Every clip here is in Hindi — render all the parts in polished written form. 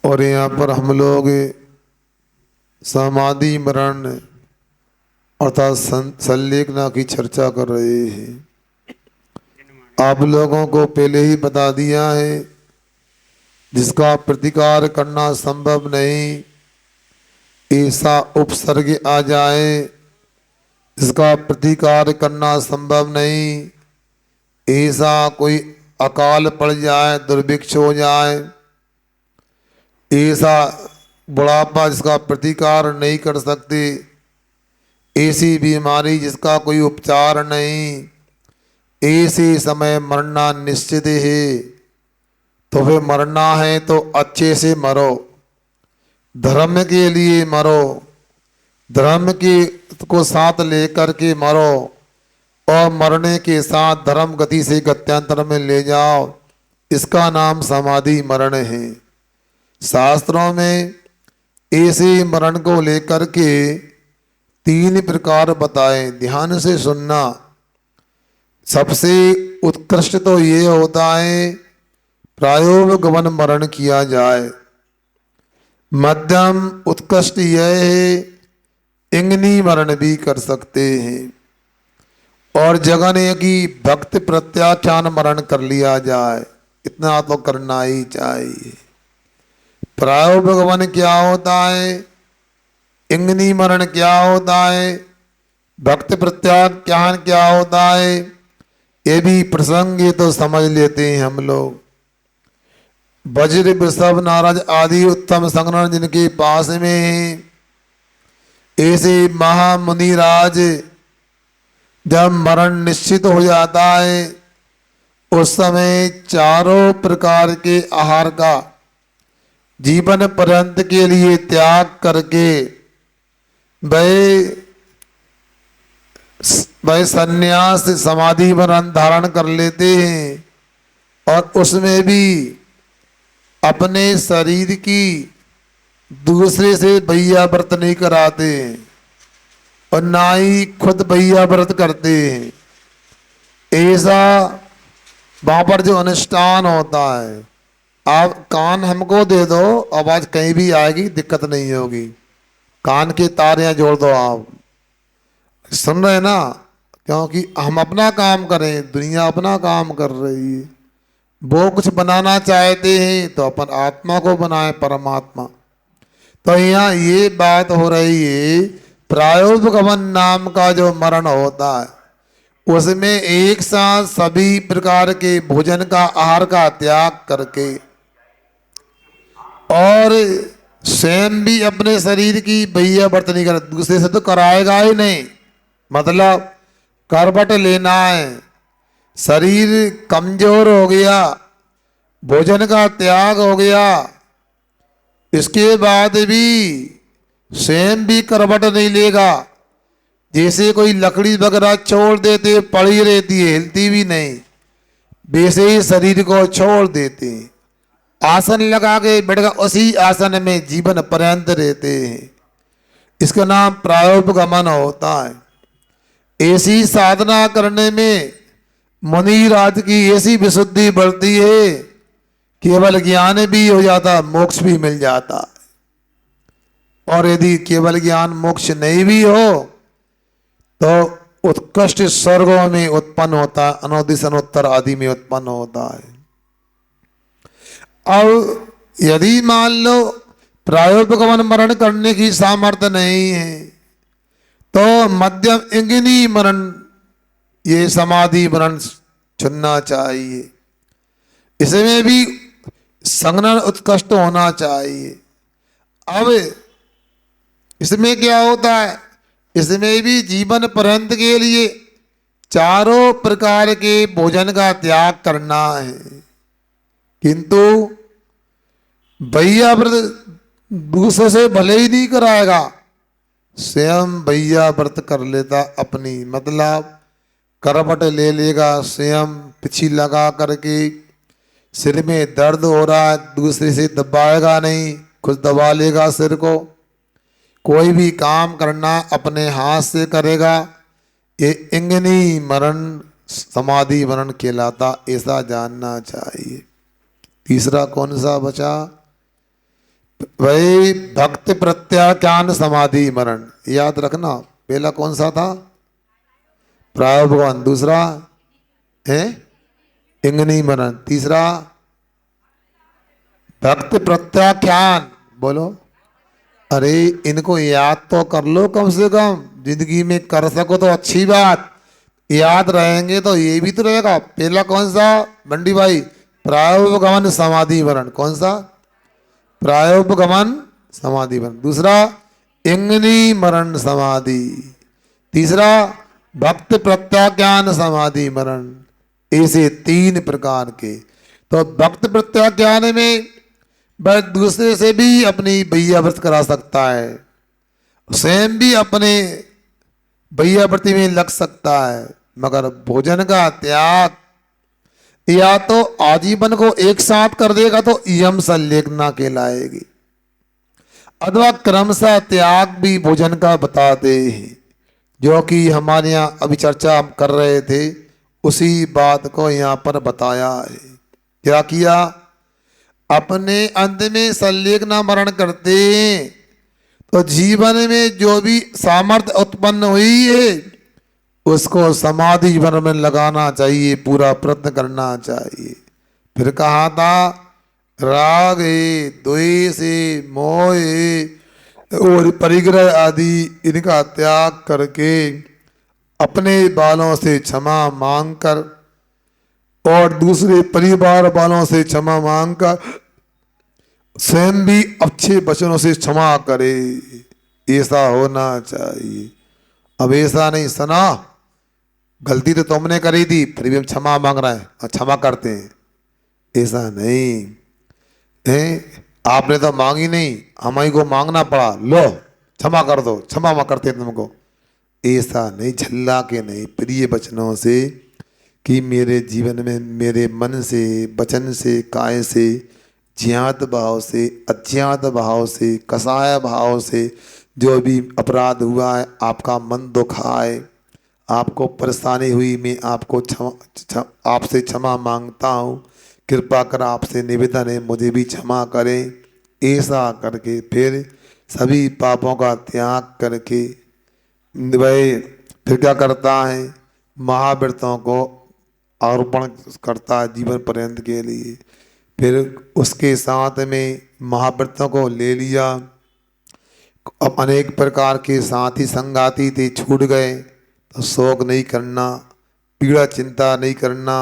और यहाँ पर हम लोग समाधि मरण अर्थात संलेखना की चर्चा कर रहे हैं। आप लोगों को पहले ही बता दिया है, जिसका प्रतिकार करना संभव नहीं, ऐसा उपसर्ग आ जाए, इसका प्रतिकार करना संभव नहीं, ऐसा कोई अकाल पड़ जाए, दुर्भिक्ष हो जाए, ऐसा बुढ़ापा जिसका प्रतिकार नहीं कर सकते, ऐसी बीमारी जिसका कोई उपचार नहीं, ऐसे समय मरना निश्चित है। तो फिर मरना है तो अच्छे से मरो, धर्म के लिए मरो, धर्म के को साथ लेकर के मरो, और मरने के साथ धर्म गति से गत्यांतर में ले जाओ। इसका नाम समाधि मरण है। शास्त्रों में ऐसे मरण को लेकर के 3 प्रकार बताए, ध्यान से सुनना। सबसे उत्कृष्ट तो ये होता है प्रायोगवन मरण किया जाए। मध्यम उत्कृष्ट यह है इंगनी मरण भी कर सकते हैं, और जगने की भक्त प्रत्याख्यान मरण कर लिया जाए, इतना तो करना ही चाहिए। प्रायोगवन क्या होता है, इंगनी मरण क्या होता है, भक्त प्रत्याख्यान क्या होता है, ये भी प्रसंग ये तो समझ लेते हैं हम लोग। वज्र वृषभ नारद आदि उत्तम संगरण जिनके पास में हैं, ऐसे महामुनिराज जब मरण निश्चित हो जाता है, उस समय चारों प्रकार के आहार का जीवन पर्यंत के लिए त्याग करके वह संन्यास समाधि मरण धारण कर लेते हैं, और उसमें भी अपने शरीर की दूसरे से भैया व्रत नहीं कराते हैं, और ना ही खुद भैया व्रत करते हैं। ऐसा वहाँ पर जो अनुष्ठान होता है, आप कान हमको दे दो, आवाज कहीं भी आएगी, दिक्कत नहीं होगी, कान के तार यहाँ जोड़ दो, आप सुन रहे हैं ना। क्योंकि हम अपना काम करें, दुनिया अपना काम कर रही है। वो कुछ बनाना चाहते हैं तो अपन आत्मा को बनाए, परमात्मा। तो यहाँ ये बात हो रही है, प्रायोगवन नाम का जो मरण होता है, उसमें एक साथ सभी प्रकार के भोजन का आहार का त्याग करके, और स्वयं भी अपने शरीर की भैया व्रत नहीं कर, दूसरे से तो कराएगा ही नहीं। मतलब करवट लेना है, शरीर कमजोर हो गया, भोजन का त्याग हो गया, इसके बाद भी स्वयं भी करवट नहीं लेगा। जैसे कोई लकड़ी वगैरह छोड़ देते, पड़ी रहती है, हिलती भी नहीं, वैसे ही शरीर को छोड़ देते, आसन लगा के बैठ गया, उसी आसन में जीवन पर्यंत रहते हैं। इसका नाम प्रायोगमन होता है। ऐसी साधना करने में मुनिराज की ऐसी विशुद्धि बढ़ती है, केवल ज्ञान भी हो जाता, मोक्ष भी मिल जाता। और यदि केवल ज्ञान मोक्ष नहीं भी हो तो उत्कृष्ट स्वर्गों में उत्पन्न होता है, अनोदिशनोत्तर आदि में उत्पन्न होता है। अब यदि मान लो प्रायोगमन मरण करने की सामर्थ्य नहीं है, तो मध्यम इंगिनी मरण, ये समाधि मरण चुनना चाहिए। इसमें भी संगठन उत्कृष्ट होना चाहिए। अब इसमें क्या होता है, इसमें भी जीवन पर्यंत के लिए चारों प्रकार के भोजन का त्याग करना है, किंतु भैया व्रत दूसरे से भले ही नहीं कराएगा, स्वयं भैया व्रत कर लेता अपनी। मतलब करवट ले लेगा, स्वयं पिछी लगा करके, सिर में दर्द हो रहा है, दूसरे से दबाएगा नहीं, खुद दबा लेगा सिर को। कोई भी काम करना अपने हाथ से करेगा। ये इंगनी मरण समाधि मरण कहलाता, ऐसा जानना चाहिए। तीसरा कौन सा बचा, वही भक्ति प्रत्याख्यान समाधि मरण, याद रखना। पहला कौन सा था? प्राय भगवान। दूसरा है इंगनी मरण। तीसरा भक्ति प्रत्याख्यान। बोलो, अरे इनको याद तो कर लो कम से कम, जिंदगी में कर सको तो अच्छी बात, याद रहेंगे तो ये भी तो रहेगा। पहला कौन सा बंडी भाई? प्रायोपगमन समाधि वरण। कौन सा? प्रायोपगमन समाधि वरण। दूसरा इंगनी मरण समाधि। तीसरा भक्त प्रत्याज्ञान समाधि मरण। ऐसे 3 प्रकार के। तो भक्त प्रत्याज्ञान में वह दूसरे से भी अपनी भैयाव्रत करा सकता है, स्वयं भी अपने भैयाव्रती में लग सकता है, मगर भोजन का त्याग या तो आजीवन को एक साथ कर देगा तो यम संलेखना कहलाएगी, अथवा क्रमशः त्याग भी भोजन का बताते हैं, जो कि हमारे यहाँ अभी चर्चा हम कर रहे थे, उसी बात को यहाँ पर बताया है। क्या किया? अपने अंत में संलेखना मरण करते हैं तो जीवन में जो भी सामर्थ्य उत्पन्न हुई है उसको समाधि वन में लगाना चाहिए, पूरा प्रयत्न करना चाहिए। फिर कहा था राग है, द्वेष है, मोह है और परिग्रह आदि इनका त्याग करके अपने बालों से क्षमा मांगकर और दूसरे परिवार वालों से क्षमा मांगकर स्वयं भी अच्छे वचनों से क्षमा करे, ऐसा होना चाहिए। अब ऐसा नहीं सुना, गलती तो तुमने करी थी फिर भी हम क्षमा मांग रहे हैं और क्षमा करते हैं, ऐसा नहीं है। आपने तो मांगी नहीं, हमारी को मांगना पड़ा, लो क्षमा कर दो, क्षमा करते तुमको, ऐसा नहीं। झल्ला के नहीं, प्रिय वचनों से कि मेरे जीवन में मेरे मन से, वचन से, काय से, ज्ञात भाव से, अज्ञात भाव से, कसाय भाव से जो भी अपराध हुआ है, आपका मन दुखा है, आपको परेशानी हुई, मैं आपको आपसे क्षमा मांगता हूँ, कृपा कर आपसे निवेदन है मुझे भी क्षमा करें। ऐसा करके फिर सभी पापों का त्याग करके वह फिर क्या करता है? महाव्रतों को अर्पण करता है जीवन पर्यंत के लिए। फिर उसके साथ में महाव्रतों को ले लिया। अब अनेक प्रकार के साथी संगाती थे, छूट गए तो शोक नहीं करना, पीड़ा चिंता नहीं करना।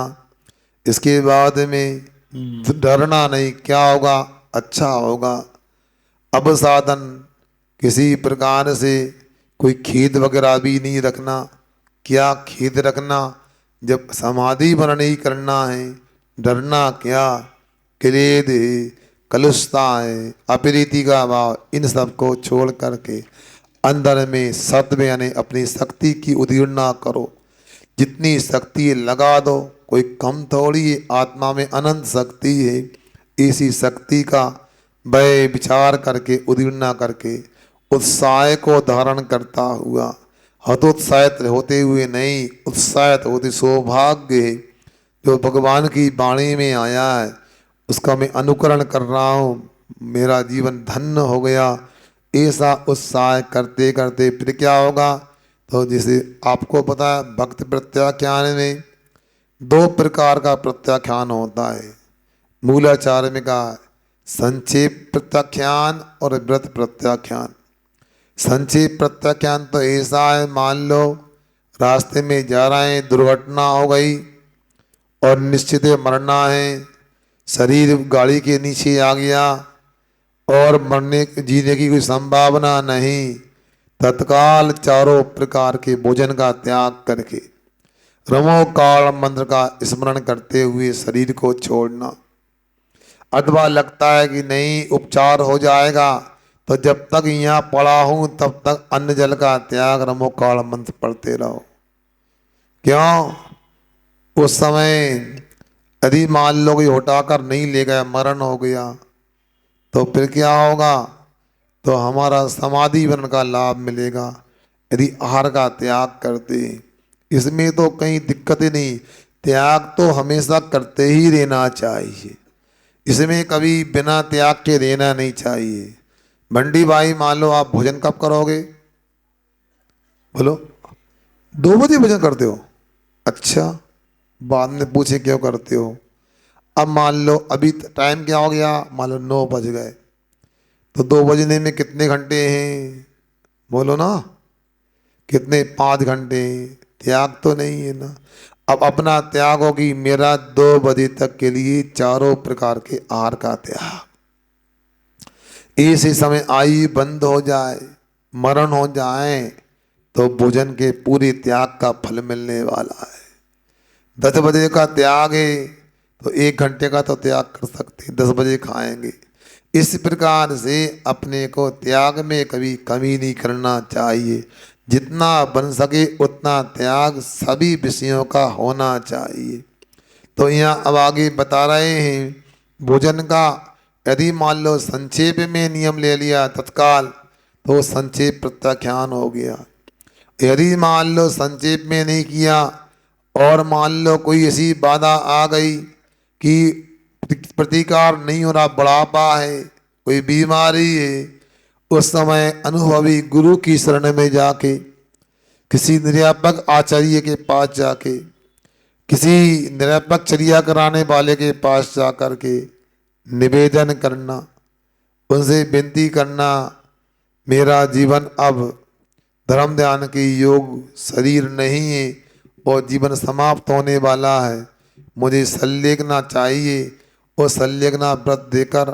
इसके बाद में डरना नहीं, क्या होगा अच्छा होगा। अब साधन किसी प्रकार से कोई खेद वगैरह भी नहीं रखना। क्या खेद रखना? जब समाधि वर्ण नहीं करना है, डरना क्या? क्रोध है, कलुषता है, अप्रीति का भाव, इन सब को छोड़ करके अंदर में सत्व यानी अपनी शक्ति की उदीर्णा करो। जितनी शक्ति लगा दो, कोई कम थोड़ी है, आत्मा में अनंत शक्ति है। इसी शक्ति का वह विचार करके उदीर्णा करके उत्साह को धारण करता हुआ, हतोत्साहित होते हुए नहीं, उत्साहित होते सौभाग्य है जो भगवान की वाणी में आया है, उसका मैं अनुकरण कर रहा हूँ, मेरा जीवन धन्य हो गया। ऐसा उत्साह करते करते फिर क्या होगा? तो जैसे आपको पता है भक्त प्रत्याख्यान में 2 प्रकार का प्रत्याख्यान होता है। मूलाचार्य में कहा संक्षेप प्रत्याख्यान और व्रत प्रत्याख्यान। संक्षेप प्रत्याख्यान तो ऐसा है, मान लो रास्ते में जा रहे हैं, दुर्घटना हो गई और निश्चित मरना है, शरीर गाड़ी के नीचे आ गया और मरने जीने की कोई संभावना नहीं, तत्काल चारों प्रकार के भोजन का त्याग करके रमो काल मंत्र का स्मरण करते हुए शरीर को छोड़ना। अथवा लगता है कि नहीं उपचार हो जाएगा तो जब तक यहाँ पड़ा हूँ तब तक अन्न जल का त्याग रमो काल मंत्र पढ़ते रहो। क्यों? उस समय यदि मान लो कोई उठाकर नहीं ले गया, मरण हो गया, तो फिर क्या होगा? तो हमारा समाधि वर्ण का लाभ मिलेगा यदि आहार का त्याग करते। इसमें तो कहीं दिक्कत ही नहीं, त्याग तो हमेशा करते ही रहना चाहिए, इसमें कभी बिना त्याग के रहना नहीं चाहिए। बंडी भाई मान लो आप भोजन कब करोगे? बोलो। 2 बजे भोजन करते हो? अच्छा, बाद में पूछे क्यों करते हो। अब मान लो अभी टाइम क्या हो गया, मान लो 9 बज गए, तो 2 बजने में कितने घंटे हैं? बोलो ना, कितने? 5 घंटे। त्याग तो नहीं है ना। अब अपना त्याग होगी मेरा 2 बजे तक के लिए चारों प्रकार के आहार का त्याग। इसी समय आयु बंद हो जाए, मरण हो जाए, तो भोजन के पूरे त्याग का फल मिलने वाला है। 10 बजे का त्याग है तो 1 घंटे का तो त्याग कर सकते हैं, 10 बजे खाएंगे। इस प्रकार से अपने को त्याग में कभी कमी नहीं करना चाहिए। जितना बन सके उतना त्याग सभी विषयों का होना चाहिए। तो यहाँ अब आगे बता रहे हैं भोजन का यदि मान लो संक्षेप में नियम ले लिया तत्काल, तो संक्षेप प्रत्याख्यान हो गया। यदि मान लो संक्षेप में नहीं किया और मान लो कोई ऐसी बाधा आ गई कि प्रतिकार नहीं हो रहा, बुढ़ापा है, कोई बीमारी है, उस समय अनुभवी गुरु की शरण में जाके, किसी निर्यापक आचार्य के पास जाके, किसी निरपेक्ष चर्या कराने वाले के पास जा कर के निवेदन करना, उनसे विनती करना, मेरा जीवन अब धर्म ध्यान के योग शरीर नहीं है और जीवन समाप्त होने वाला है, मुझे संलेखना चाहिए। और संलेखना व्रत देकर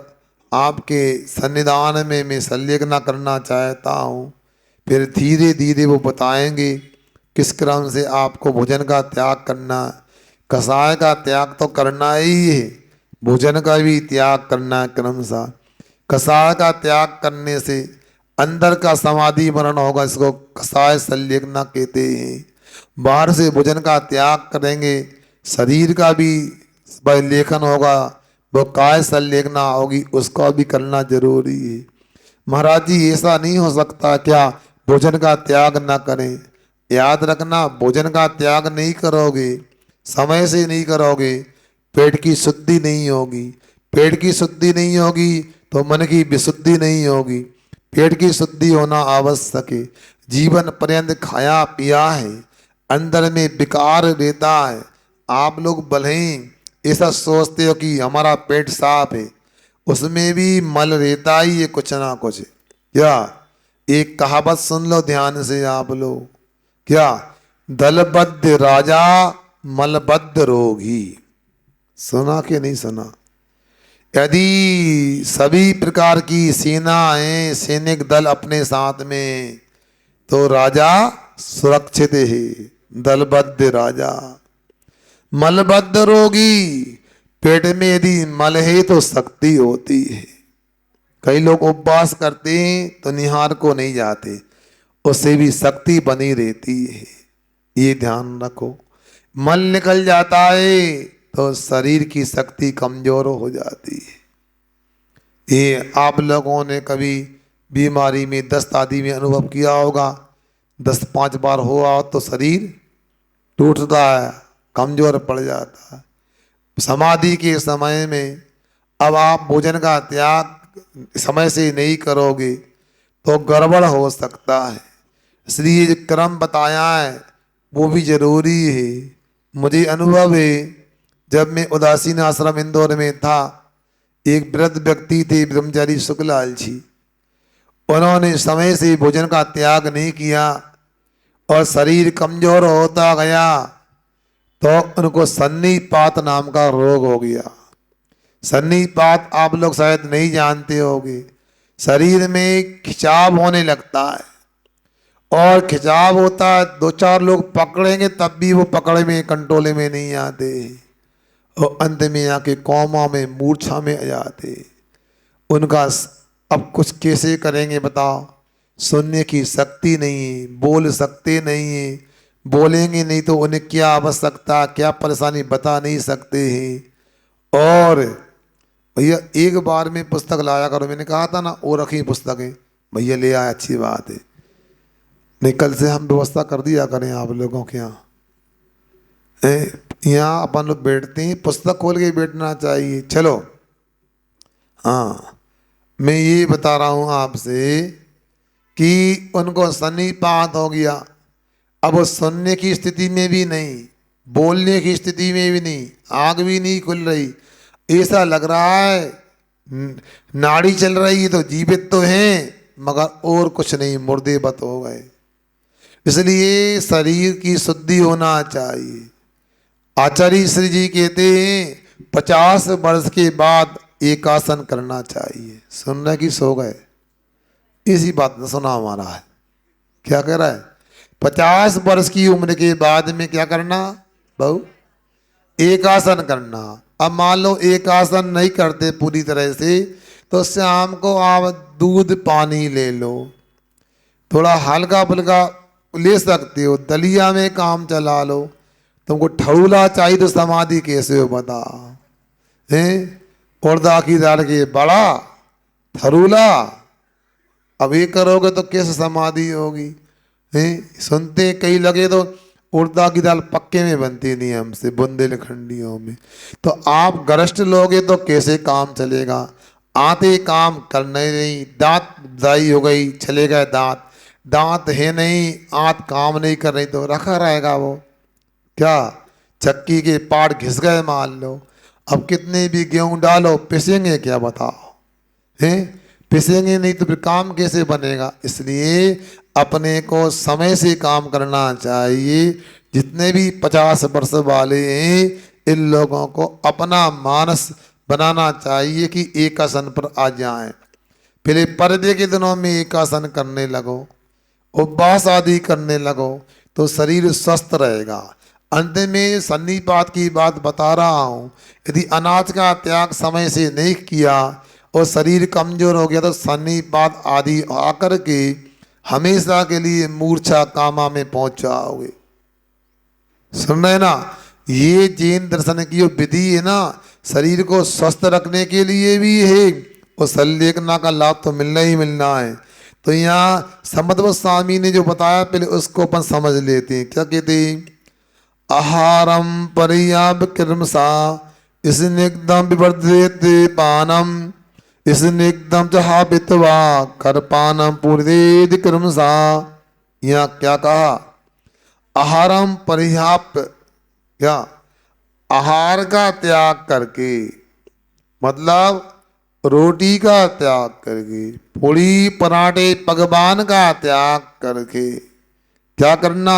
आपके सन्निधान में मैं संलेखना करना चाहता हूँ। फिर धीरे धीरे वो बताएंगे किस क्रम से आपको भोजन का त्याग करना। कसाय का त्याग तो करना ही है, भोजन का भी त्याग करना है क्रमशः। कसाय का त्याग करने से अंदर का समाधि मरण होगा, इसको कसाय संलेखना कहते हैं। बाहर से भोजन का त्याग करेंगे, शरीर का भी लेखन होगा, वो काय संलेखना होगी, उसको भी करना जरूरी है। महाराज जी ऐसा नहीं हो सकता क्या भोजन का त्याग ना करें? याद रखना, भोजन का त्याग नहीं करोगे, समय से नहीं करोगे, पेट की शुद्धि नहीं होगी। पेट की शुद्धि नहीं होगी तो मन की विशुद्धि नहीं होगी। पेट की शुद्धि होना आवश्यक है। जीवन पर्यंत खाया पिया है, अंदर में विकार रहता है। आप लोग भले ही ऐसा सोचते हो कि हमारा पेट साफ है, उसमें भी मल रहता ही है कुछ ना कुछ। क्या एक कहावत सुन लो ध्यान से आप लोग, क्या दलबद्ध राजा मलबद्ध रोगी। सुना कि नहीं सुना? यदि सभी प्रकार की सेनाएं सैनिक दल अपने साथ में, तो राजा सुरक्षित है। दलबद्ध राजा मलबद्ध रोगी, पेट में यदि मल है तो शक्ति होती है। कई लोग उपवास करते हैं तो निहार को नहीं जाते, उससे भी शक्ति बनी रहती है। ये ध्यान रखो। मल निकल जाता है तो शरीर की शक्ति कमजोर हो जाती है। ये आप लोगों ने कभी बीमारी में दस्त आदि में अनुभव किया होगा। 10-5 बार हुआ तो शरीर टूटता है, कमजोर पड़ जाता है। समाधि के समय में अब आप भोजन का त्याग समय से नहीं करोगे तो गड़बड़ हो सकता है। इसलिए जो क्रम बताया है वो भी जरूरी है। मुझे अनुभव है, जब मैं उदासीन आश्रम इंदौर में था, एक वृद्ध व्यक्ति थे ब्रह्मचारी शुक्लाल जी। उन्होंने समय से भोजन का त्याग नहीं किया और शरीर कमजोर होता गया, तो उनको सन्नीपात नाम का रोग हो गया। सन्नीपात आप लोग शायद नहीं जानते होंगे। शरीर में खिंचाव होने लगता है और खिंचाव होता है, 2-4 लोग पकड़ेंगे तब भी वो पकड़े में कंट्रोल में नहीं आते और अंत में आके कोमा में मूर्छा में आ जाते। उनका अब कुछ कैसे करेंगे बताओ? सुनने की शक्ति नहीं है, बोल सकते नहीं है, बोलेंगे नहीं तो उन्हें क्या आवश्यकता क्या परेशानी बता नहीं सकते हैं। और भैया एक बार में पुस्तक लाया करो, मैंने कहा था ना वो रखी पुस्तकें, भैया ले आए, अच्छी बात है। नहीं कल से हम व्यवस्था कर दिया करें आप लोगों के यहाँ। यहाँ अपन लोग बैठते हैं, पुस्तक खोल के बैठना चाहिए। चलो हाँ, मैं ये बता रहा हूँ आपसे कि उनको सन्निपात हो गया, अब वो सुनने की स्थिति में भी नहीं, बोलने की स्थिति में भी नहीं, आँख भी नहीं खुल रही, ऐसा लग रहा है नाड़ी चल रही है तो जीवित तो हैं मगर और कुछ नहीं, मुर्दे बत हो गए। इसलिए शरीर की शुद्धि होना चाहिए। आचार्य श्री जी कहते हैं 50 वर्ष के बाद एक आसन करना चाहिए। सुनने की सो गए, इसी बात ने सुना हमारा है। क्या कह रहा है? 50 वर्ष की उम्र के बाद में क्या करना बहू? एक आसन करना। अब मान लो एक आसन नहीं करते पूरी तरह से तो शाम को आप दूध पानी ले लो, थोड़ा हल्का फुल्का ले सकते हो, दलिया में काम चला लो। तुमको ठड़ूला चाहिए तो समाधि कैसे हो बता? हैं उड़दा की दाल के बड़ा थरूला, अब ये करोगे तो कैसे समाधि होगी? हैं सुनते कई लगे तो उड़दा की दाल पक्के में बनती नहीं हमसे, बुंदेलखंडियों में। तो आप गरष्ट लोगे तो कैसे काम चलेगा? आते काम करने नहीं, दांत दाई हो गई, चले गए दांत, दांत है नहीं, आंत काम नहीं कर रही तो रखा रहेगा वो क्या? चक्की के पार्ट घिस गए मान लो, अब कितने भी गेहूं डालो पिसेंगे क्या बताओ? हैं पिसेंगे नहीं तो फिर काम कैसे बनेगा? इसलिए अपने को समय से काम करना चाहिए। जितने भी 50 वर्ष वाले हैं इन लोगों को अपना मानस बनाना चाहिए कि एक आसन पर आ जाएं। पहले पर्दे के दिनों में एक आसन करने लगो, उपवास आदि करने लगो तो शरीर स्वस्थ रहेगा। अंत में सन्निपात की बात बता रहा हूँ, यदि अनाज का त्याग समय से नहीं किया और शरीर कमजोर हो गया तो सन्निपात आदि आकर के हमेशा के लिए मूर्छा कामा में पहुंच जाओगे। सुन रहे ना? ये जैन दर्शन की जो विधि है ना, शरीर को स्वस्थ रखने के लिए भी है और संलेखना का लाभ तो मिलना ही मिलना है। तो यहाँ समद्व स्वामी ने जो बताया पहले उसको अपन समझ लेते हैं। क्या कहते हैं? आहारम पर्याप्त क्रमसा स्निग्धम विवर्धयते पानम स्निग्धम चहापित्वा करपानम पूर्वेद क्रमसा। यहाँ क्या कहा? आहारम पर्याप्त, क्या आहार का त्याग करके, मतलब रोटी का त्याग करके, पूड़ी पराठे पकवान का त्याग करके, क्या करना?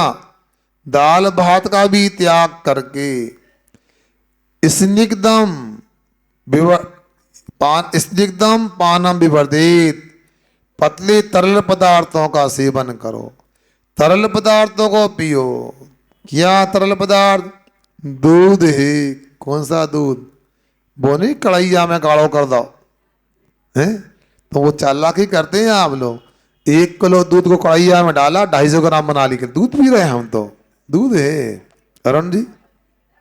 दाल भात का भी त्याग करके स्निग्धम स्निग्धम पानम विवर्धित, पतले तरल पदार्थों का सेवन करो, तरल पदार्थों को पियो। क्या तरल पदार्थ? दूध है। कौन सा दूध? वो नहीं कढ़ैया में गाढ़ो कर दो हैं, तो वो चालाकी करते हैं आप लोग। 1 किलो दूध को कढ़ैया में डाला, 250 ग्राम बना ली, दूध पी रहे हैं हम तो। दूध है अरुण जी,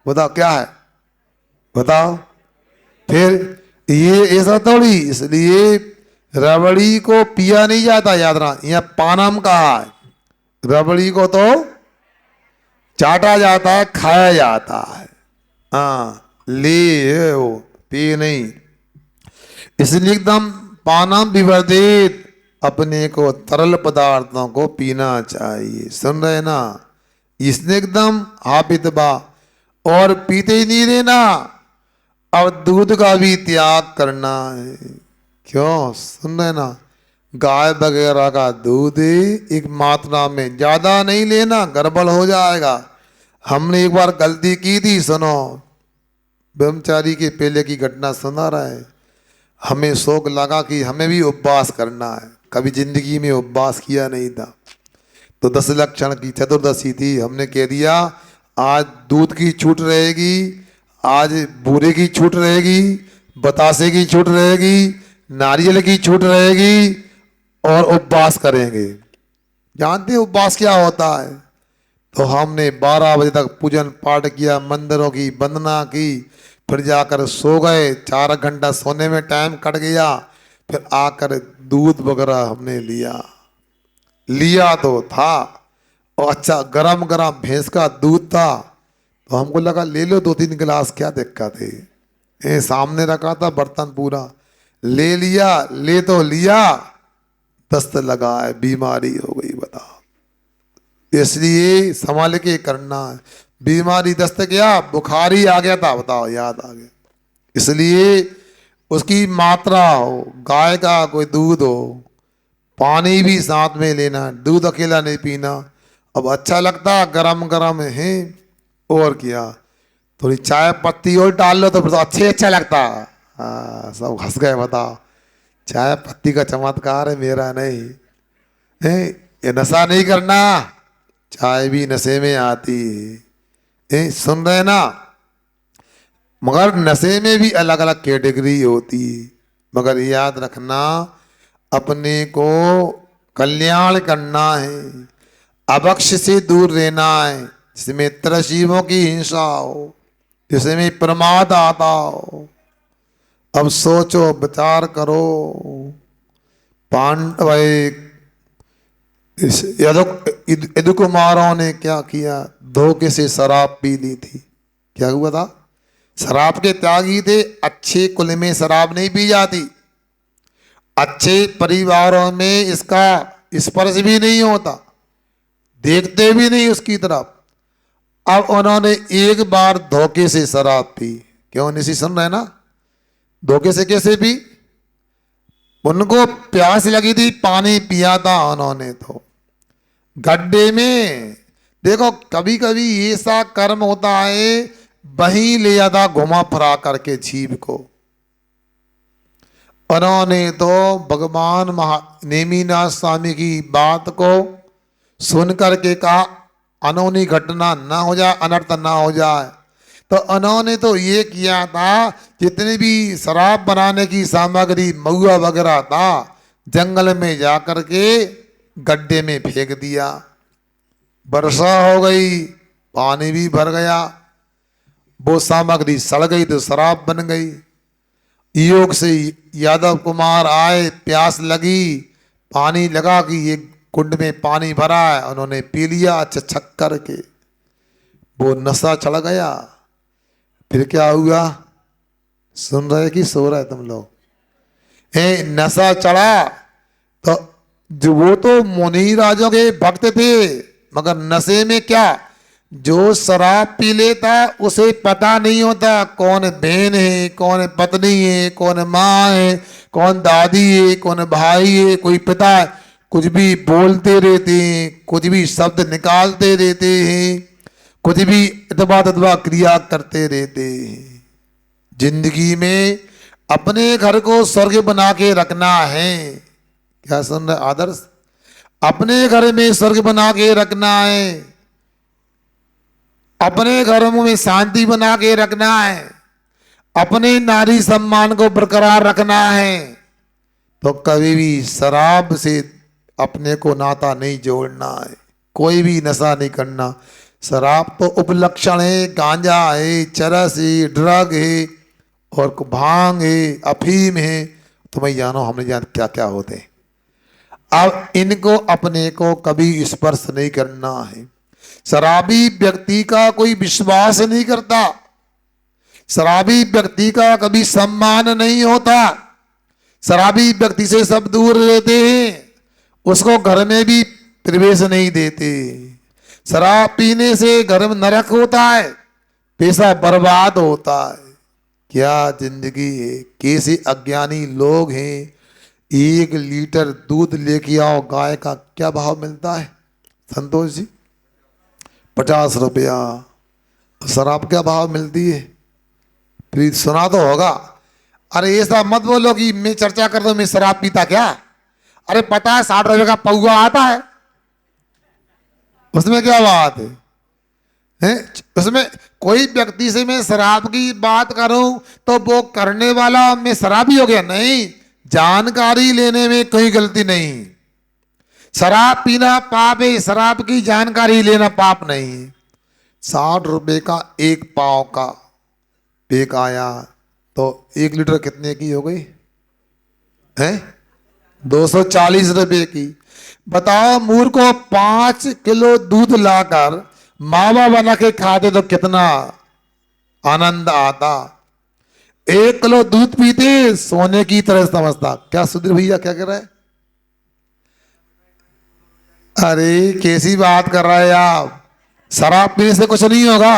बताओ क्या है? बताओ फिर ये ऐसा थोड़ी। इसलिए रबड़ी को पिया नहीं जाता, याद रहा, यहाँ पानम कहा है। रबड़ी को तो चाटा जाता है, खाया जाता है, हाँ ले वो पी नहीं। इसलिए एकदम पानम विवर्धित, अपने को तरल पदार्थों को पीना चाहिए। सुन रहे ना? इसने एकदम हापित बा, और पीते ही नहीं देना। अब दूध का भी त्याग करना है। क्यों? सुन रहे ना? गाय वगैरह का दूध एक मात्रा में, ज्यादा नहीं लेना, गड़बड़ हो जाएगा। हमने एक बार गलती की थी, सुनो, ब्रह्मचारी के पहले की घटना सुना रहा है। हमें शौक लगा कि हमें भी उपवास करना है, कभी जिंदगी में उपवास किया नहीं था। तो 10 लक्षण की चतुर्दशी थी, हमने कह दिया आज दूध की छूट रहेगी, आज बूरे की छूट रहेगी, बतासे की छूट रहेगी, नारियल की छूट रहेगी और उपवास करेंगे। जानते हैं उपवास क्या होता है? तो हमने 12 बजे तक पूजन पाठ किया, मंदिरों की वंदना की, फिर जाकर सो गए। 4 घंटा सोने में टाइम कट गया। फिर आकर दूध वगैरह हमने लिया तो था, और अच्छा गरम गरम भैंस का दूध था। तो हमको लगा ले लो 2-3 गिलास, क्या दिक्कत है। सामने रखा था बर्तन पूरा, ले लिया, ले तो लिया, दस्त लगा है, बीमारी हो गई, बताओ। इसलिए संभाल के करना है। बीमारी दस्त क्या, बुखार ही आ गया था, बताओ, याद आ गया। इसलिए उसकी मात्रा हो, गाय का कोई दूध हो, पानी भी साथ में लेना, दूध अकेला नहीं पीना। अब अच्छा लगता गरम गरम है, और क्या, थोड़ी चाय पत्ती और डाल लो तो फिर तो अच्छा लगता। हाँ, सब हंस गए, बताओ। चाय पत्ती का चमत्कार है, मेरा नहीं है। ये नशा नहीं करना, चाय भी नशे में आती है, सुन रहे ना। मगर नशे में भी अलग अलग कैटेगरी होती है। मगर याद रखना, अपने को कल्याण करना है, अभक्ष से दूर रहना है, जिसमें त्रशीवों की हिंसा हो, जिसमें प्रमाद आता हो। अब सोचो, विचार करो, पांडव यदु कुमारों ने क्या किया, धोखे से शराब पी ली थी। क्या हुआ था, शराब के त्यागी थे। अच्छे कुल में शराब नहीं पी जाती, अच्छे परिवारों में इसका स्पर्श भी नहीं होता, देखते भी नहीं उसकी तरफ। अब उन्होंने एक बार धोखे से शराब पी। क्यों नहीं सुन रहे ना, धोखे से कैसे पी, उनको प्यास लगी थी, पानी पिया था उन्होंने तो गड्ढे में। देखो कभी कभी ऐसा कर्म होता है, वहीं ले जाता घुमा फिरा करके जीव को। उन्होंने तो भगवान नेमीनाथ स्वामी की बात को सुन करके कहा, अनहोनी घटना ना हो जाए, अनर्थ ना हो जाए। तो उन्होंने तो ये किया था, जितने भी शराब बनाने की सामग्री महुआ वगैरह था, जंगल में जा करके गड्ढे में फेंक दिया। वर्षा हो गई, पानी भी भर गया, वो सामग्री सड़ गई तो शराब बन गई। योग से यादव कुमार आए, प्यास लगी, पानी लगा कि ये कुंड में पानी भरा है, उन्होंने पी लिया छक करके, वो नशा चढ़ गया। फिर क्या हुआ, सुन रहे कि सो रहे तुम लोग, नशा चढ़ा तो जो वो तो मुनि राजों के भक्त थे, मगर नशे में क्या, जो शराब पी लेता उसे पता नहीं होता कौन बहन है, कौन पत्नी है, कौन माँ है, कौन दादी है, कौन भाई है, कोई पिता है। कुछ भी बोलते रहते हैं, कुछ भी शब्द निकालते रहते हैं, कुछ भी इतबा क्रिया करते रहते हैं। जिंदगी में अपने घर को स्वर्ग बना के रखना है। क्या सुन रहे आदर्श, अपने घर में स्वर्ग बना के रखना है, अपने घरों में शांति बना के रखना है, अपने नारी सम्मान को बरकरार रखना है। तो कभी भी शराब से अपने को नाता नहीं जोड़ना है, कोई भी नशा नहीं करना। शराब तो उपलक्षण है, गांजा है, चरस है, ड्रग है, और भांग है, अफीम है, तुम्हें जानो हमने जान क्या क्या होते हैं। अब इनको अपने को कभी स्पर्श नहीं करना है। शराबी व्यक्ति का कोई विश्वास नहीं करता, शराबी व्यक्ति का कभी सम्मान नहीं होता, शराबी व्यक्ति से सब दूर रहते हैं, उसको घर में भी प्रवेश नहीं देते। शराब पीने से घर में नरक होता है, पैसा बर्बाद होता है। क्या जिंदगी है, कैसे अज्ञानी लोग हैं। 1 लीटर दूध लेके आओ, गाय का क्या भाव मिलता है संतोष जी, 50 रुपया। शराब क्या भाव मिलती है, प्लीज सुना तो होगा। अरे ऐसा मत बोलो कि मैं चर्चा कर दूं मैं शराब पीता, क्या, अरे पता है 60 रुपए का पौवा आता है, उसमें क्या बात है, उसमें कोई व्यक्ति से मैं शराब की बात करूं तो वो करने वाला मैं शराबी हो गया, नहीं, जानकारी लेने में कोई गलती नहीं। शराब पीना पाप है, शराब की जानकारी लेना पाप नहीं है। 60 रुपए का 1 पाव का पैक आया तो 1 लीटर कितने की हो गई है, 240 रुपए की। बताओ मूर्खों, 5 किलो दूध लाकर मावा बना के खाते तो कितना आनंद आता। 1 किलो दूध पीते सोने की तरह समझता। क्या सुधीर भैया क्या कह रहा है? अरे कैसी बात कर रहा है आप? शराब पीने से कुछ नहीं होगा।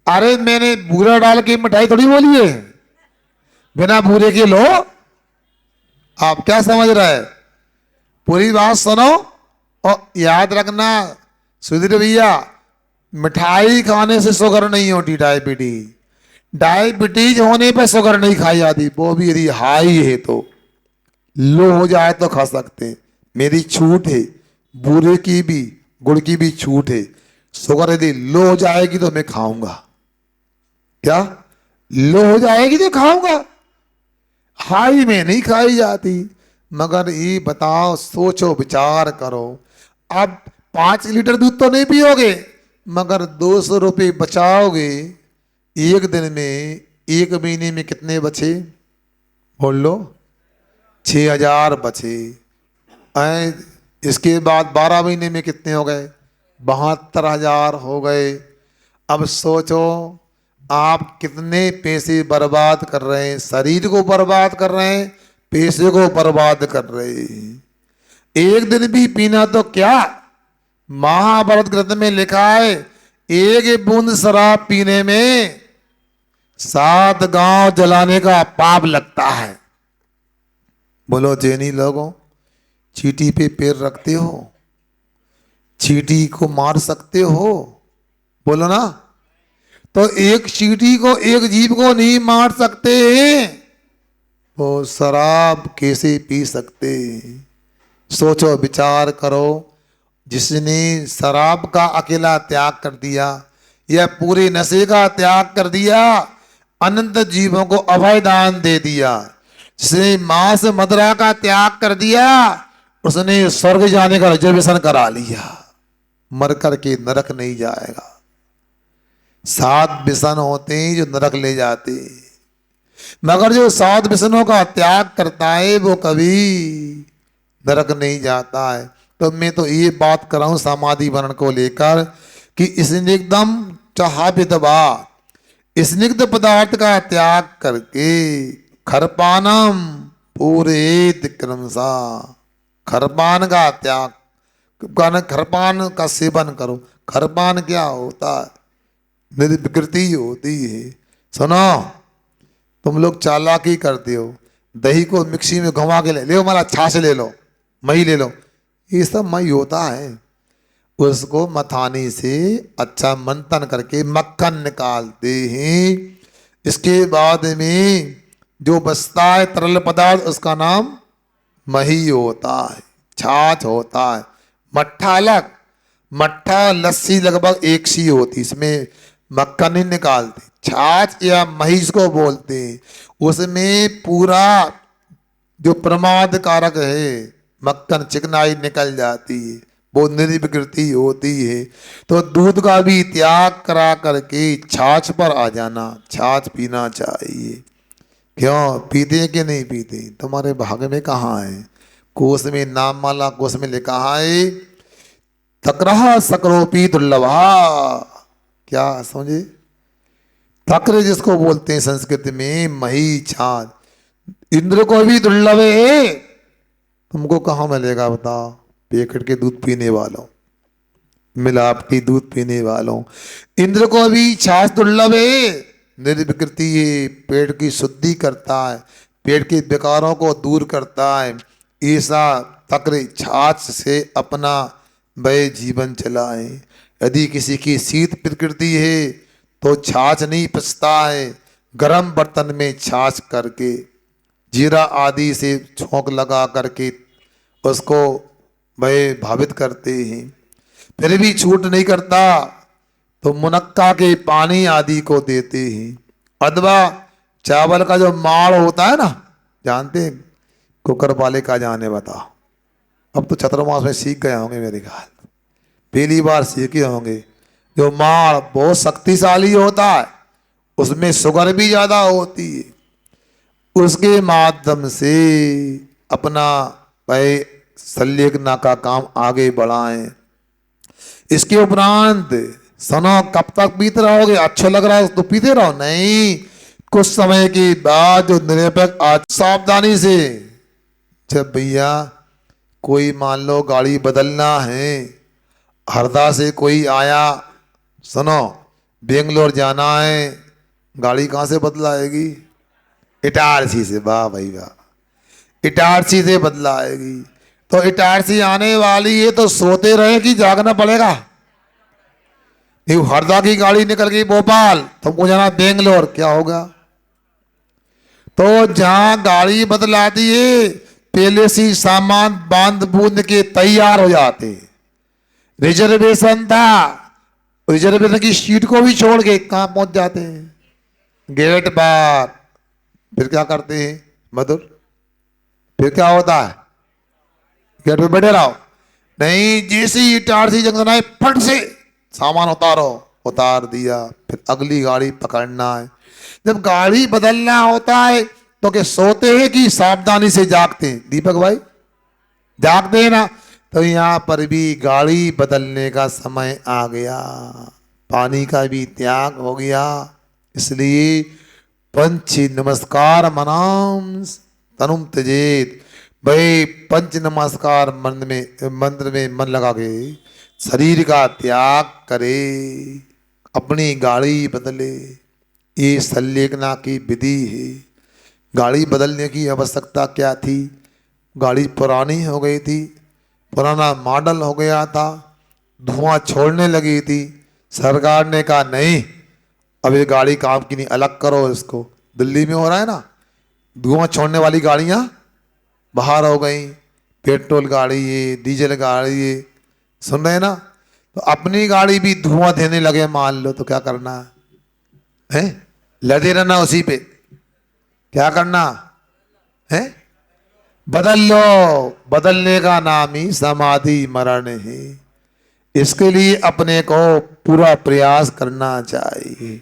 अरे मैंने बूरा डाल के मिठाई थोड़ी बोली है, बिना बूरे के लो। आप क्या समझ रहे हैं? पूरी बात सुनो और याद रखना सुधीर भैया, मिठाई खाने से शुगर नहीं होती डायबिटीज। डायबिटीज होने पर शुगर नहीं खाई जाती, वो भी यदि हाई है तो। लो हो जाए तो खा सकते हैं, मेरी छूट है। बूरे की भी गुड़ की भी छूट है। शुगर यदि लो हो जाएगी तो मैं खाऊंगा। क्या लो हो जाएगी तो खाऊंगा, हाई में नहीं खाई जाती। मगर ये बताओ, सोचो विचार करो, अब 5 लीटर दूध तो नहीं पियोगे, मगर 200 रुपये बचाओगे एक दिन में। 1 महीने में कितने बचे बोल लो? 6,000 बचे। इसके बाद 12 महीने में कितने हो गए? 72,000 हो गए। अब सोचो आप कितने पैसे बर्बाद कर रहे हैं। शरीर को बर्बाद कर रहे हैं, पैसे को बर्बाद कर रहे हैं। एक दिन भी पीना तो क्या, महाभारत ग्रंथ में लिखा है 1 बूंद शराब पीने में 7 गांव जलाने का पाप लगता है। बोलो जैनी लोगों, चींटी पे पैर रखते हो? चींटी को मार सकते हो? बोलो ना। तो एक चींटी को, एक जीव को नहीं मार सकते हैं, वो शराब कैसे पी सकते? सोचो विचार करो, जिसने शराब का अकेला त्याग कर दिया या पूरे नशे का त्याग कर दिया, अनंत जीवों को अभय दान दे दिया, जिसने मांस मदिरा का त्याग कर दिया, उसने स्वर्ग जाने का रिजर्वेशन करा लिया, मर करके नरक नहीं जाएगा। 7 व्यसन होते हैं जो नरक ले जाते, मगर जो 7 व्यसनों का त्याग करता है वो कभी नरक नहीं जाता है। तो मैं तो ये बात कर रहा हूं समाधि वर्ण को लेकर कि स्निग्धम चाहापितवा, स्निग्ध पदार्थ का त्याग करके खरपानम पूरेत क्रमशा, खरपान का त्याग, खरपान का सेवन करो। खरपान क्या होता है? निर्विकृति होती है। सुनो, तुम लोग चालाकी करते हो, दही को मिक्सी में घुमा के ले लो, माला छाछ ले लो, मही ले लो, ये सब मही होता है। उसको मथानी से अच्छा मंथन करके मक्खन निकालते हैं। इसके बाद में जो बचता है तरल पदार्थ, उसका नाम मही होता है, छाछ होता है। मट्ठा अलग, मट्ठा लस्सी लगभग एक सी होती, इसमें मक्खन नहीं निकालते। छाछ या महीस को बोलते हैं, उसमें पूरा जो प्रमाद कारक है मक्खन चिकनाई निकल जाती है, वो निर्विकृति होती है। तो दूध का भी त्याग करा करके छाछ पर आ जाना, छाछ पीना चाहिए। क्यों पीते कि नहीं पीते? तुम्हारे भाग में कहाँ है? कोष में, नाम माला कोष में लिखा है तक्रह सकरोपी दुर्लभा। क्या समझे? तक्र जिसको बोलते हैं संस्कृत में मही छाछ, इंद्र को भी दुर्लभ है। तुमको कहाँ मिलेगा बताओ? पैकेट के दूध पीने वालों, मिलावटी दूध पीने वालों, इंद्र को भी छाछ दुर्लभ है। निर्विकृति है, पेट की शुद्धि करता है, पेट के विकारों को दूर करता है। ऐसा तक्र छाछ से अपना वह जीवन चलाए। यदि किसी की शीत प्रकृति है तो छाछ नहीं पचता है, गरम बर्तन में छाछ करके जीरा आदि से छोंक लगा करके उसको वह भावित करते हैं। फिर भी छूट नहीं करता तो मुनक्का के पानी आदि को देते हैं। अथवा चावल का जो माड़ होता है ना, जानते हैं? कुकर वाले का जाने बताओ। अब तो चतुर्मास में सीख गए होंगे मेरे ख्याल, पहली बार सीखे होंगे। जो माड़ बहुत शक्तिशाली होता है, उसमें शुगर भी ज्यादा होती है, उसके माध्यम से अपना वह संलेखना का काम आगे बढ़ाएं। इसके उपरांत सुनो, कब तक पीते रहोगे? अच्छा लग रहा है तो पीते रहो, नहीं, कुछ समय के बाद जो निरपेक्ष आज सावधानी से, जब भैया कोई मान लो गाड़ी बदलना है, हरदा से कोई आया, सुनो बेंगलोर जाना है, गाड़ी कहाँ से बदलाएगी? इटारसी से। वाह भाई वाह, इटारसी से बदलाएगी। तो इटारसी आने वाली है तो सोते रहे कि जागना पड़ेगा? नहीं, हरदा की गाड़ी निकल गई भोपाल, तुमको जाना बेंगलोर, क्या होगा? तो जहां गाड़ी बदला दिए पहले से सामान बांध बूंद के तैयार हो जाते। रिजर्वेशन था, रिजर्वेशन की सीट को भी छोड़ के कहां पहुंच जाते हैं? गेट पर। फिर क्या करते हैं मधुर? फिर क्या होता है? गेट पे बैठे रहो? नहीं, जैसे इटारसी जंक्शन आए फट से सामान उतारो, उतार दिया, फिर अगली गाड़ी पकड़ना है। जब गाड़ी बदलना होता है तो क्या सोते हैं कि सावधानी से जागते हैं? दीपक भाई जागते हैं ना? तो यहाँ पर भी गाड़ी बदलने का समय आ गया, पानी का भी त्याग हो गया। इसलिए पंच नमस्कार मनाम तनुम त्यजेत, भाई पंच नमस्कार मंत्र में मन लगा के शरीर का त्याग करे, अपनी गाड़ी बदले। ये संलेखना की विधि है। गाड़ी बदलने की आवश्यकता क्या थी? गाड़ी पुरानी हो गई थी, पुराना मॉडल हो गया था, धुआं छोड़ने लगी थी। सरकार ने कहा नहीं, अब ये गाड़ी काम की नहीं, अलग करो इसको। दिल्ली में हो रहा है ना, धुआं छोड़ने वाली गाड़ियां बाहर हो गई, पेट्रोल गाड़ी है, डीजल गाड़ी है, सुन रहे हैं ना? तो अपनी गाड़ी भी धुआं देने लगे मान लो, तो क्या करना है? लदे रहना उसी पे, क्या करना है? बदल लो। बदलने का नाम ही समाधि मरण है। इसके लिए अपने को पूरा प्रयास करना चाहिए।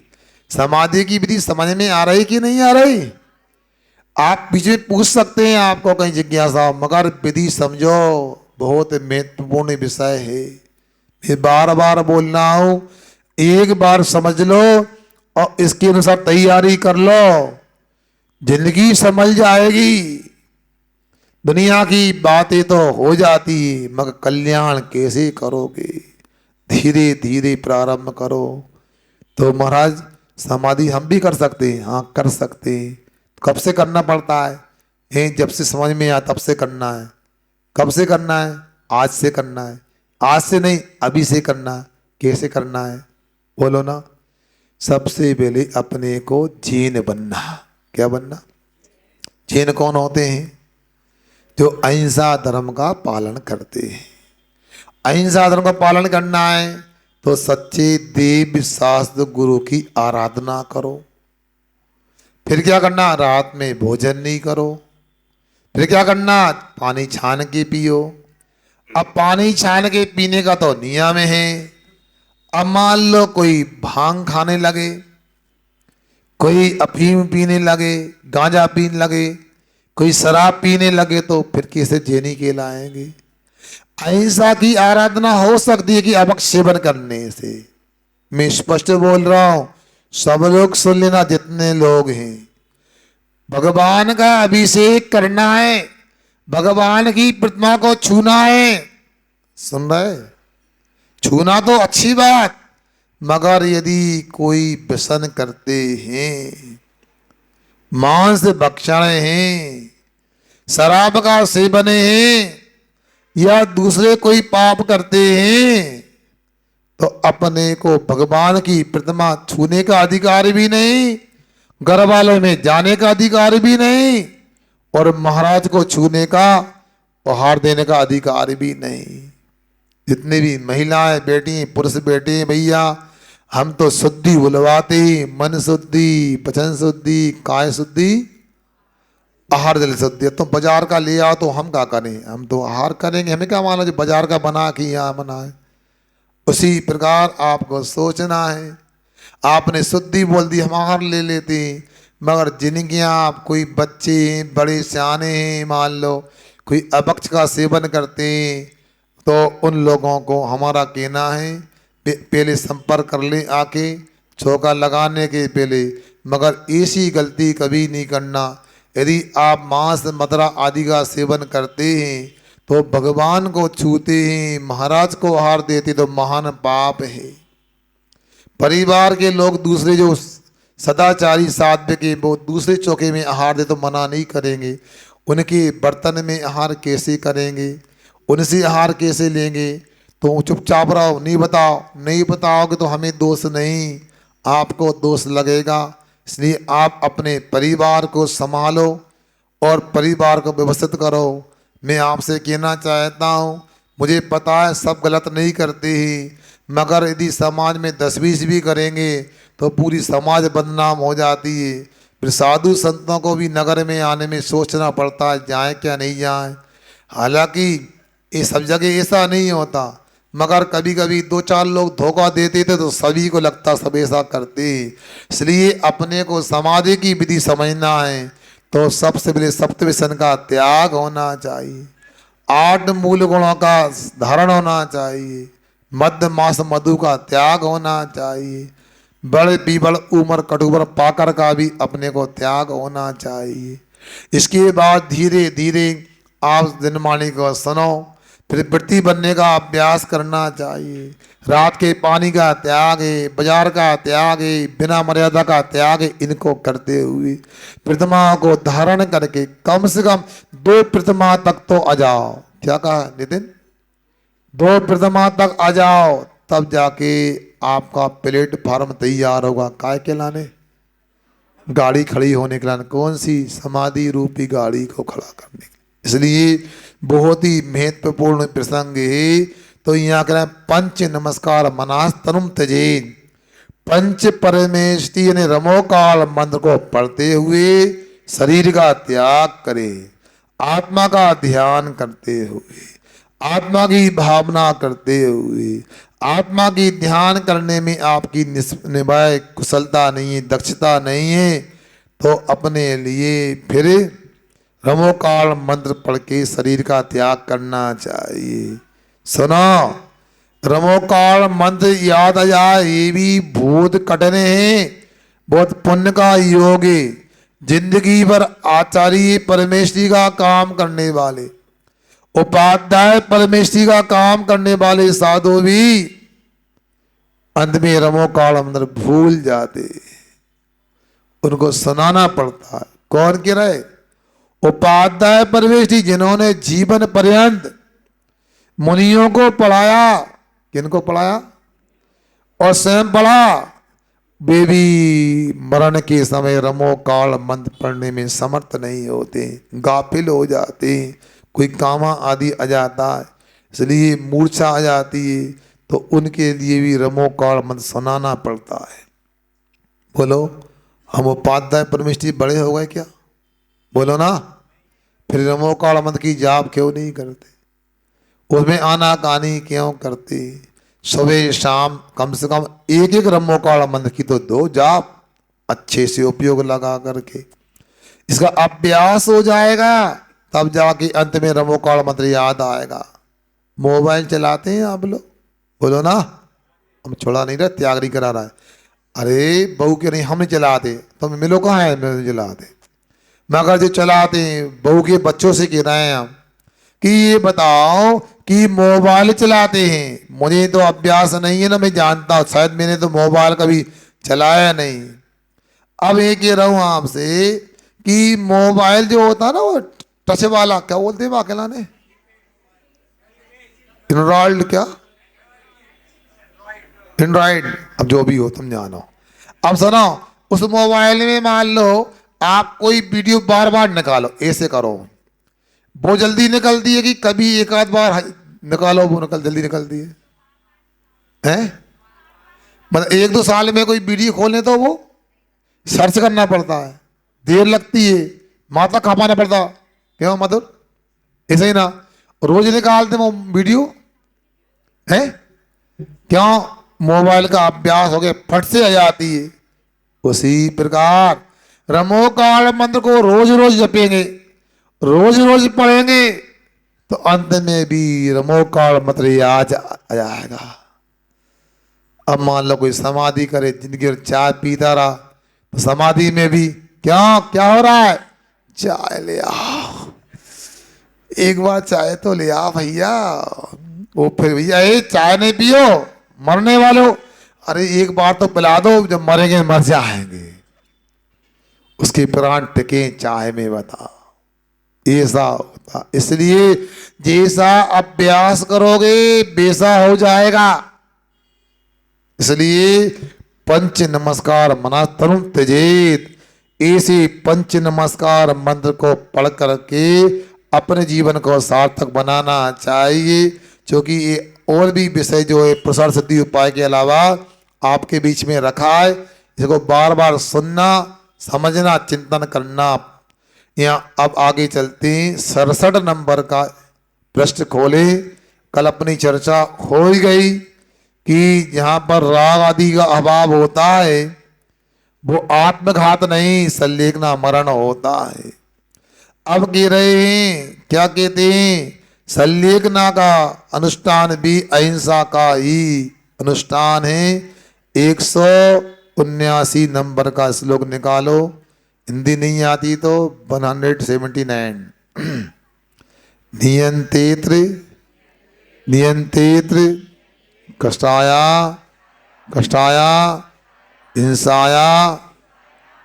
समाधि की विधि समझ में आ रही कि नहीं आ रही? आप पीछे पूछ सकते हैं, आपको कहीं जिज्ञासा, मगर विधि समझो, बहुत महत्वपूर्ण विषय है। मैं बार बार बोल रहा हूं, एक बार समझ लो और इसके अनुसार तैयारी कर लो, जिंदगी समझ जाएगी। दुनिया की बातें तो हो जाती है, मगर कल्याण कैसे करोगे? धीरे धीरे प्रारंभ करो। तो महाराज समाधि हम भी कर सकते हैं? हाँ कर सकते हैं। कब से करना पड़ता है? जब से समझ में आया तब से करना है। कब से करना है? आज से करना है। आज से नहीं, अभी से करना है। कैसे करना है बोलो ना? सबसे पहले अपने को जैन बनना। क्या बनना? जैन कौन होते हैं? जो अहिंसा धर्म का पालन करते हैं। अहिंसा धर्म का पालन करना है तो सच्चे देव शास्त्र गुरु की आराधना करो। फिर क्या करना? रात में भोजन नहीं करो। फिर क्या करना? पानी छान के पियो। अब पानी छान के पीने का तो नियम है। अब मान लो कोई भांग खाने लगे, कोई अफीम पीने लगे, गांजा पीने लगे, कोई शराब पीने लगे, तो फिर कैसे जैनी कहलाएंगे? अहिंसा की आराधना हो सकती है कि अभक्ष सेवन करने से। मैं स्पष्ट बोल रहा हूं, सब लोग सुन लेना, जितने लोग हैं। भगवान का अभिषेक करना है, भगवान की प्रतिमा को छूना है। सुन रहे? छूना तो अच्छी बात, मगर यदि कोई व्यसन करते हैं, मांस भक्षण है, शराब का सेवन है, या दूसरे कोई पाप करते हैं, तो अपने को भगवान की प्रतिमा छूने का अधिकार भी नहीं, गर्भालय में जाने का अधिकार भी नहीं, और महाराज को छूने का, उपहार देने का अधिकार भी नहीं। जितने भी महिलाएं बेटी, पुरुष बेटे, भैया हम तो शुद्धि बुलवाते, मन शुद्धि, वचन शुद्धि, काय शुद्धि, आहार जल शुद्धि। तुम बाजार का ले आओ तो हम क्या करें? हम तो आहार करेंगे, हमें क्या माना जो बाजार का बना के यहाँ बनाए। उसी प्रकार आपको सोचना है। आपने शुद्धि बोल दी, हम आहार ले लेते हैं, मगर जिनके आप कोई बच्चे बड़े सियाने हैं, मान लो कोई अभक्ष का सेवन करते हैं, तो उन लोगों को हमारा कहना है पहले संपर्क कर ले आके, चौका लगाने के पहले मगर ऐसी गलती कभी नहीं करना। यदि आप मांस मदिरा आदि का सेवन करते हैं तो भगवान को छूते हैं, महाराज को आहार देते तो महान पाप है। परिवार के लोग दूसरे जो सदाचारी साध्विक के वो दूसरे चौके में आहार दे तो मना नहीं करेंगे, उनके बर्तन में आहार कैसे करेंगे, उनसे आहार कैसे लेंगे? तो चुपचाप रहो, नहीं बताओ, नहीं बताओगे तो हमें दोष नहीं, आपको दोष लगेगा। इसलिए आप अपने परिवार को संभालो और परिवार को व्यवस्थित करो। मैं आपसे कहना चाहता हूँ, मुझे पता है सब गलत नहीं करते ही, मगर यदि समाज में 10-20 भी करेंगे तो पूरी समाज बदनाम हो जाती है। फिर साधु संतों को भी नगर में आने में सोचना पड़ता है जाए क्या नहीं जाए। हालांकि ये सब जगह ऐसा नहीं होता, मगर कभी कभी 2-4 लोग धोखा देते थे तो सभी को लगता सब ऐसा करते। इसलिए अपने को समाधि की विधि समझना है तो सबसे पहले सप्तव्यसन का त्याग होना चाहिए, 8 मूल गुणों का धारण होना चाहिए, मध्य मास मधु का त्याग होना चाहिए, बड़े पीबड़ उमर कटुबर पाकर का भी अपने को त्याग होना चाहिए। इसके बाद धीरे धीरे आप दिनमानी को सुनो, फिर वृत्ति बनने का अभ्यास करना चाहिए। रात के पानी का त्याग है, बाजार का त्याग है, बिना मर्यादा का त्याग है। इनको करते हुए प्रतिमा को धारण करके कम से कम 2 प्रतिमा तक तो आ जाओ। क्या कहा नितिन? 2 प्रतिमा तक आ जाओ, तब जाके आपका प्लेटफार्म तैयार होगा। काय के लाने? गाड़ी खड़ी होने के लाने। कौन सी? समाधि रूपी गाड़ी को खड़ा करने के। इसलिए बहुत ही महत्वपूर्ण प्रसंग है। तो यहाँ कह रहे हैं पंच नमस्कार मनास तनुम त्यजेन, पंच परमेष्टि यानी रमोकाल मंत्र को पढ़ते हुए शरीर का त्याग करे, आत्मा का ध्यान करते हुए, आत्मा की भावना करते हुए। आत्मा की ध्यान करने में आपकी निभाए कुशलता नहीं है, दक्षता नहीं है, तो अपने लिए फिर रमोकाल मंत्र पढ़ के शरीर का त्याग करना चाहिए। सुनो, रमोकाल मंत्र याद आ जाए, ये भी बहुत कठिन है, बहुत पुण्य का योग है। जिंदगी भर आचार्य परमेश्वरी का काम करने वाले, उपाध्याय परमेश्वरी का काम करने वाले साधु भी अंत में रमोकाल मंत्र भूल जाते, उनको सुनाना पड़ता है। कौन कह रहे? उपाध्याय परमेश्वरी, जिन्होंने जीवन पर्यंत मुनियों को पढ़ाया। किनको पढ़ाया? और स्वयं पढ़ा। वे भी मरण के समय रमोकाल मंत्र पढ़ने में समर्थ नहीं होते, गाफिल हो जाते, कोई कामा आदि आ जाता है, इसलिए मूर्छा आ जाती है, तो उनके लिए भी रमोकाल मंत्र सुनाना पड़ता है। बोलो, हम उपाध्याय परमेश्वरी बड़े हो गए क्या? बोलो ना। फिर रमोकाल मंत्र की जाप क्यों नहीं करते? उसमें आना कानी क्यों करते? सुबह शाम कम से कम 1-1 रमोकाल मंत्र की तो 2 जाप अच्छे से उपयोग लगा करके, इसका अभ्यास हो जाएगा, तब जाके अंत में रमोकाल मंत्र याद आएगा। मोबाइल चलाते हैं आप लोग? बोलो ना। हम छोड़ा नहीं रहे, त्याग नहीं करा रहा है। अरे बहू के नहीं, हम नहीं चलाते, तो मिलो कहाँ है? मैं चलाते, मगर जो चलाते हैं बहू के बच्चों से कह रहे हैं हम कि ये बताओ कि मोबाइल चलाते हैं। मुझे तो अभ्यास नहीं है ना, मैं जानता हूँ, शायद मैंने तो मोबाइल कभी चलाया नहीं। अब ये कह रहा हूँ आपसे कि मोबाइल जो होता है ना, वो टच वाला, क्या बोलते हैं वाकला ने? एंड्रॉइड, क्या एंड्रॉइड, अब जो भी हो तुम जानो। अब सुनो, उस मोबाइल में मान लो आप कोई वीडियो बार बार निकालो, ऐसे करो, वो जल्दी निकलती है कि कभी एक आध बार निकालो वो जल्दी निकलती है? मतलब 1-2 साल में कोई वीडियो खोलने तो वो सर्च करना पड़ता है, देर लगती है, माथा खपाना पड़ता। क्यों मधुर? ऐसे ही ना, रोज निकालते वो वीडियो है। क्यों? मोबाइल का अभ्यास हो गया, फट से आ जाती है। उसी प्रकार रमोकाल मंत्र को रोज रोज जपेंगे, रोज रोज पढ़ेंगे, तो अंत में भी रमोकाल मंत्र याद आ जाएगा। अब मान लो कोई समाधि करे, जिंदगी भर चाय पीता रहा, समाधि में भी क्या क्या हो रहा है, चाय ले आओ, एक बार चाय तो ले आ भैया। वो फिर भैया ए चाय नहीं पियो मरने वालों, अरे एक बार तो पिला दो, जब मरेंगे मर जाएंगे, उसके प्राण टिके चाय में, बता ऐसा होता। इसलिए जैसा अभ्यास करोगे वैसा हो जाएगा। इसलिए पंच नमस्कार मना तरुण त्यजेत, ऐसे पंच नमस्कार मंत्र को पढ़ करके अपने जीवन को सार्थक बनाना चाहिए। क्योंकि ये और भी विषय जो है प्रसार सिद्धि उपाय के अलावा आपके बीच में रखा है, इसको बार बार सुनना, समझना, चिंतन करना। यहाँ अब आगे चलते हैं, 67 नंबर का पृष्ठ खोले। कल अपनी चर्चा हो ही गई कि जहाँ पर राग आदि का अभाव होता है वो आत्मघात नहीं संलेखना मरण होता है। अब कह रहे हैं, क्या कहते हैं, संलेखना का अनुष्ठान भी अहिंसा का ही अनुष्ठान है। 179 नंबर का श्लोक निकालो, हिंदी नहीं आती तो 179। नियंतेत्र नियंतेत्र कष्टाया कष्टाया हिंसाया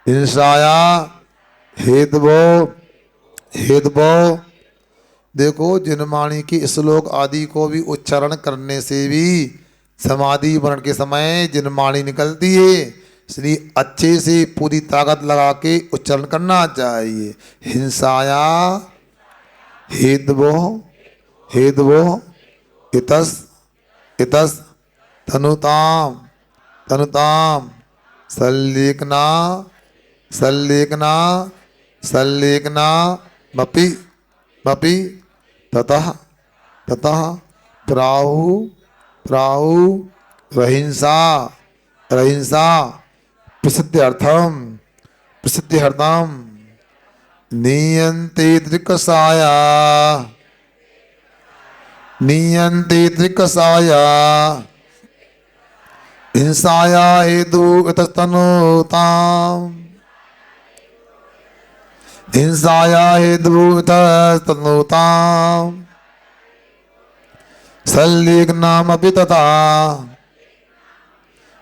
हिंसाया हेतवो हेतवो। देखो जिनवाणी की श्लोक आदि को भी उच्चारण करने से भी समाधि वर्ण के समय जिनवाणी निकलती है, इसलिए अच्छे से पूरी ताकत लगा के उच्चारण करना चाहिए। हिंसाया हेतवो हेतवो इतस इतस तनुताम तनुताम संलेखना संलेखना संलेखना मपि मपि ततः ततः प्राहु प्राहु रहिंसा रहिंसा प्रसिद्ध्यर्थम प्रसिद्ध्यर्थम नीयन्ते दृक्कसाया नीयन्ते दृक्कसाया हिंसाया हेतु इतस्तनुताम् हिंसाया हेतु इतस्तनुताम् संलेखनामपि तथा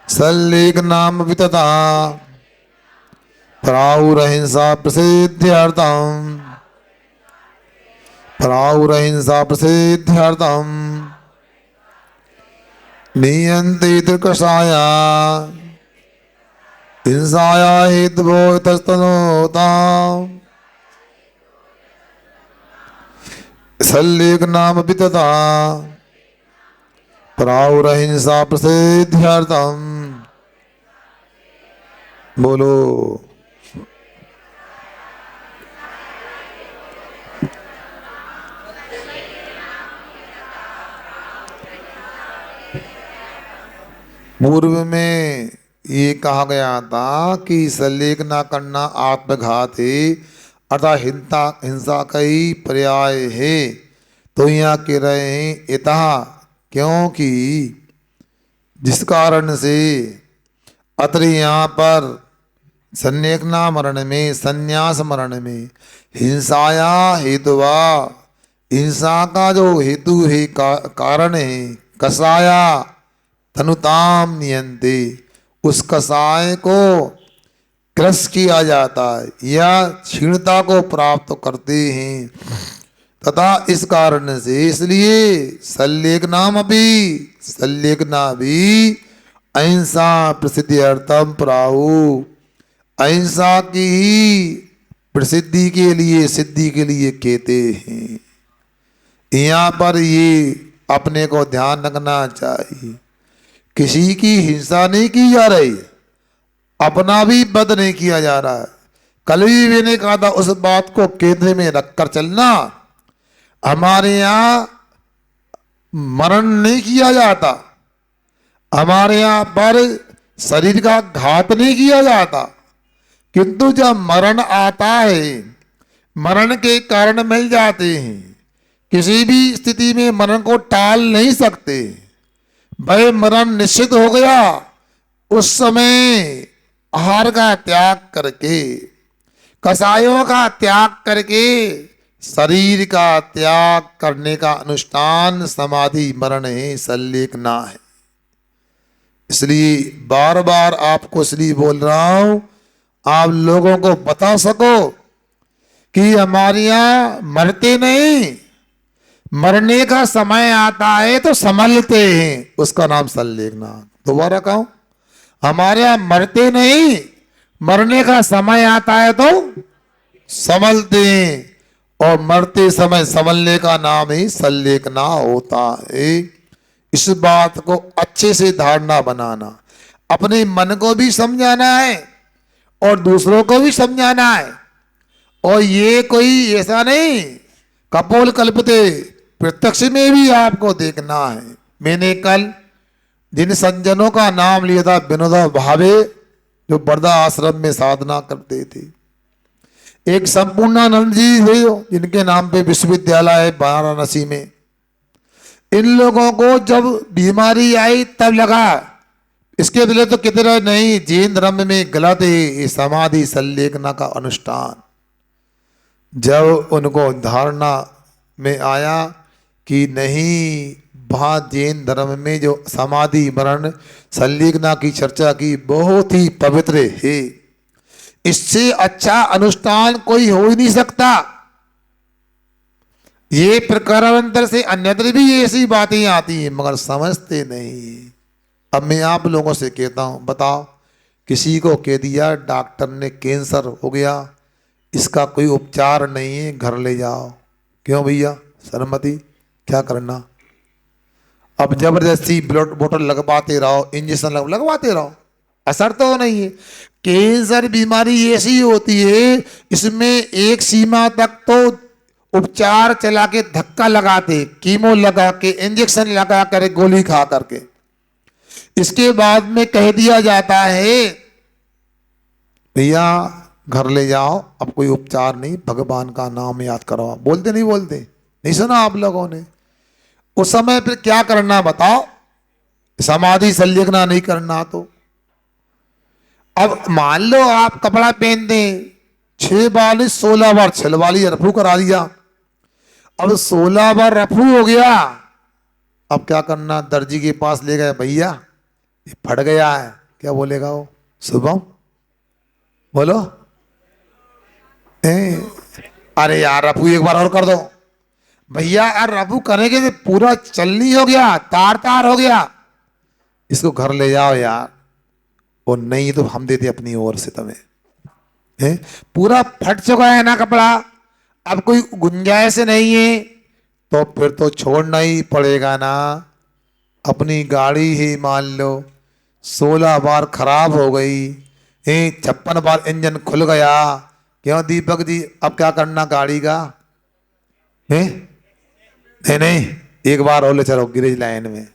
संलेखनामपि तथा प्राहुरहिंसा प्रसिद्ध्यर्थम प्राहुरहिंसा प्रसिद्ध्यर्थम नीयन्ते दृक्कसाया हिंसाया हेतवो इतस्तनुताम् संलेखनामपि तथा प्राहुरहिंसा प्रसिद्ध्यर्थम। बोलो पूर्व में ये कहा गया था कि संलेखना करना आत्मघात है, अर्थात हिंसा हिंसा का ही पर्याय है। तो यहाँ कह रहे हैं इतः, क्योंकि जिस कारण से अत्र यहाँ पर संलेखना मरण में संन्यास मरण में हिंसाया हेतुवा, हिंसा का जो हेतु है कारण है, कसाया तनुताम नियंते, उस कसाय को क्रश किया जाता है या क्षीणता को प्राप्त करते हैं। तथा इस कारण से इसलिए संलेखनाम भी संलेखना भी अहिंसा प्रसिद्धि अर्थम प्राहु, अहिंसा की ही प्रसिद्धि के लिए सिद्धि के लिए कहते हैं। यहाँ पर ये अपने को ध्यान रखना चाहिए, किसी की हिंसा नहीं की जा रही है, अपना भी वध नहीं किया जा रहा है। कल भी मैंने कहा था उस बात को केंद्र में रखकर चलना। हमारे यहाँ मरण नहीं किया जाता, हमारे यहाँ पर शरीर का घात नहीं किया जाता, किंतु जब मरण आता है, मरण के कारण मिल जाते हैं। किसी भी स्थिति में मरण को टाल नहीं सकते, भाई मरण निश्चित हो गया, उस समय आहार का त्याग करके, कसायों का त्याग करके शरीर का त्याग करने का अनुष्ठान समाधि मरण है, संलेखना है। इसलिए बार बार आपको इसलिए बोल रहा हूं, आप लोगों को बता सको कि हमारे यहां मरते नहीं, मरने का समय आता है तो संभलते हैं, उसका नाम संलेखना। दोबारा कहूं, हमारे यहां मरते नहीं, मरने का समय आता है तो संभलते हैं, और मरते समय संभलने का नाम ही संलेखना होता है। इस बात को अच्छे से धारणा बनाना, अपने मन को भी समझाना है और दूसरों को भी समझाना है। और ये कोई ऐसा नहीं कपोल कल्पते, प्रत्यक्ष में भी आपको देखना है। मैंने कल जिन संजनों का नाम लिया था, विनोदा भावे, जो बरदा आश्रम में साधना करते थे, एक संपूर्णानंद जी थे जिनके नाम पे विश्वविद्यालय है वाराणसी में। इन लोगों को जब बीमारी आई तब लगा इसके बदले तो कितने नहीं, जैन धर्म में गलत है ये समाधि संलेखना का अनुष्ठान। जब उनको धारणा में आया कि नहीं, वहाँ जैन धर्म में जो समाधि मरण संलेखना की चर्चा की बहुत ही पवित्र है, इससे अच्छा अनुष्ठान कोई हो ही नहीं सकता। ये प्रकारांतर से अन्यत्र भी ऐसी बातें आती हैं मगर समझते नहीं। अब मैं आप लोगों से कहता हूं, बताओ किसी को कह दिया डॉक्टर ने कैंसर हो गया, इसका कोई उपचार नहीं है, घर ले जाओ। क्यों भैया सरमती, क्या करना? अब जबरदस्ती ब्लड बोतल लगवाते रहो, इंजेक्शन लगवाते रहो, असर तो नहीं है। कैंसर बीमारी ऐसी होती है, इसमें एक सीमा तक तो उपचार चला के धक्का लगाते, कीमो लगा के, इंजेक्शन लगा कर, गोली खा करके, इसके बाद में कह दिया जाता है भैया घर ले जाओ, अब कोई उपचार नहीं, भगवान का नाम याद करो। बोलते नहीं, बोलते नहीं, सुना आप लोगों ने? उस समय फिर क्या करना बताओ? समाधि संलेखना नहीं करना तो अब मान लो आप कपड़ा पहन दें, 6 बार 16 बार छलवाली रफू करा दिया, अब 16 बार रफू हो गया, अब क्या करना? दर्जी के पास ले गए, भैया ये फट गया है। क्या बोलेगा वो? शुभम बोलो, अरे यार रफू एक बार और कर दो। भैया यार रफू करने के पूरा चलनी हो गया, तार तार हो गया, इसको घर ले जाओ यार। और नहीं तो हम देते अपनी ओर से तुम्हें। पूरा फट चुका है ना कपड़ा, अब कोई गुंजाइश नहीं है, तो फिर तो छोड़ना ही पड़ेगा ना। अपनी गाड़ी ही मान लो 16 बार खराब हो गई, 56 बार इंजन खुल गया, क्यों दीपक जी अब क्या करना गाड़ी का? नहीं नहीं, एक बार और ले चलो गिरेज लाइन में।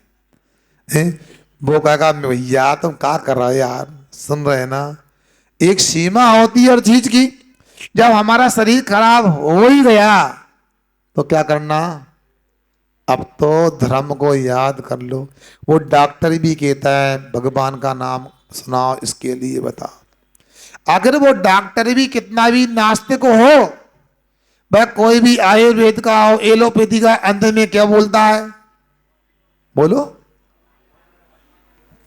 वो कहेगा भैया तुम क्या कर रहे हो यार, सुन रहे ना? एक सीमा होती है हर चीज की। जब हमारा शरीर खराब हो ही गया तो क्या करना? अब तो धर्म को याद कर लो। वो डॉक्टर भी कहता है भगवान का नाम सुनाओ, इसके लिए बताओ। अगर वो डॉक्टर भी कितना भी नास्तिक हो, वह कोई भी आयुर्वेद का हो, एलोपैथी का, अंत में क्या बोलता है? बोलो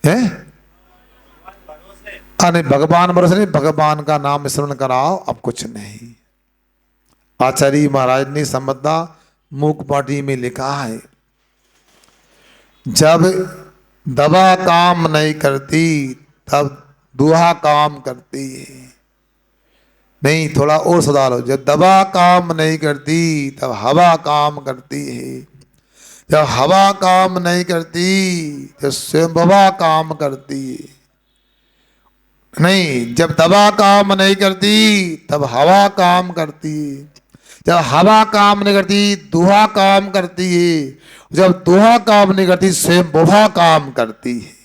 है? अरे भगवान भरोसे नहीं, भगवान का नाम स्मरण कराओ, अब कुछ नहीं। आचार्य महाराज ने संबंधा मूक पाटी में लिखा है, जब दवा काम नहीं करती तब दुआ काम करती है। नहीं, थोड़ा और सुधारो। जब दवा काम नहीं करती तब हवा काम करती है, जब हवा काम नहीं करती तो स्वयंभवा काम करती है। नहीं, जब दवा काम नहीं करती तब हवा काम करती है, जब हवा काम नहीं करती दुआ काम करती है, जब दुआ काम नहीं करती स्वयंभवा काम करती है।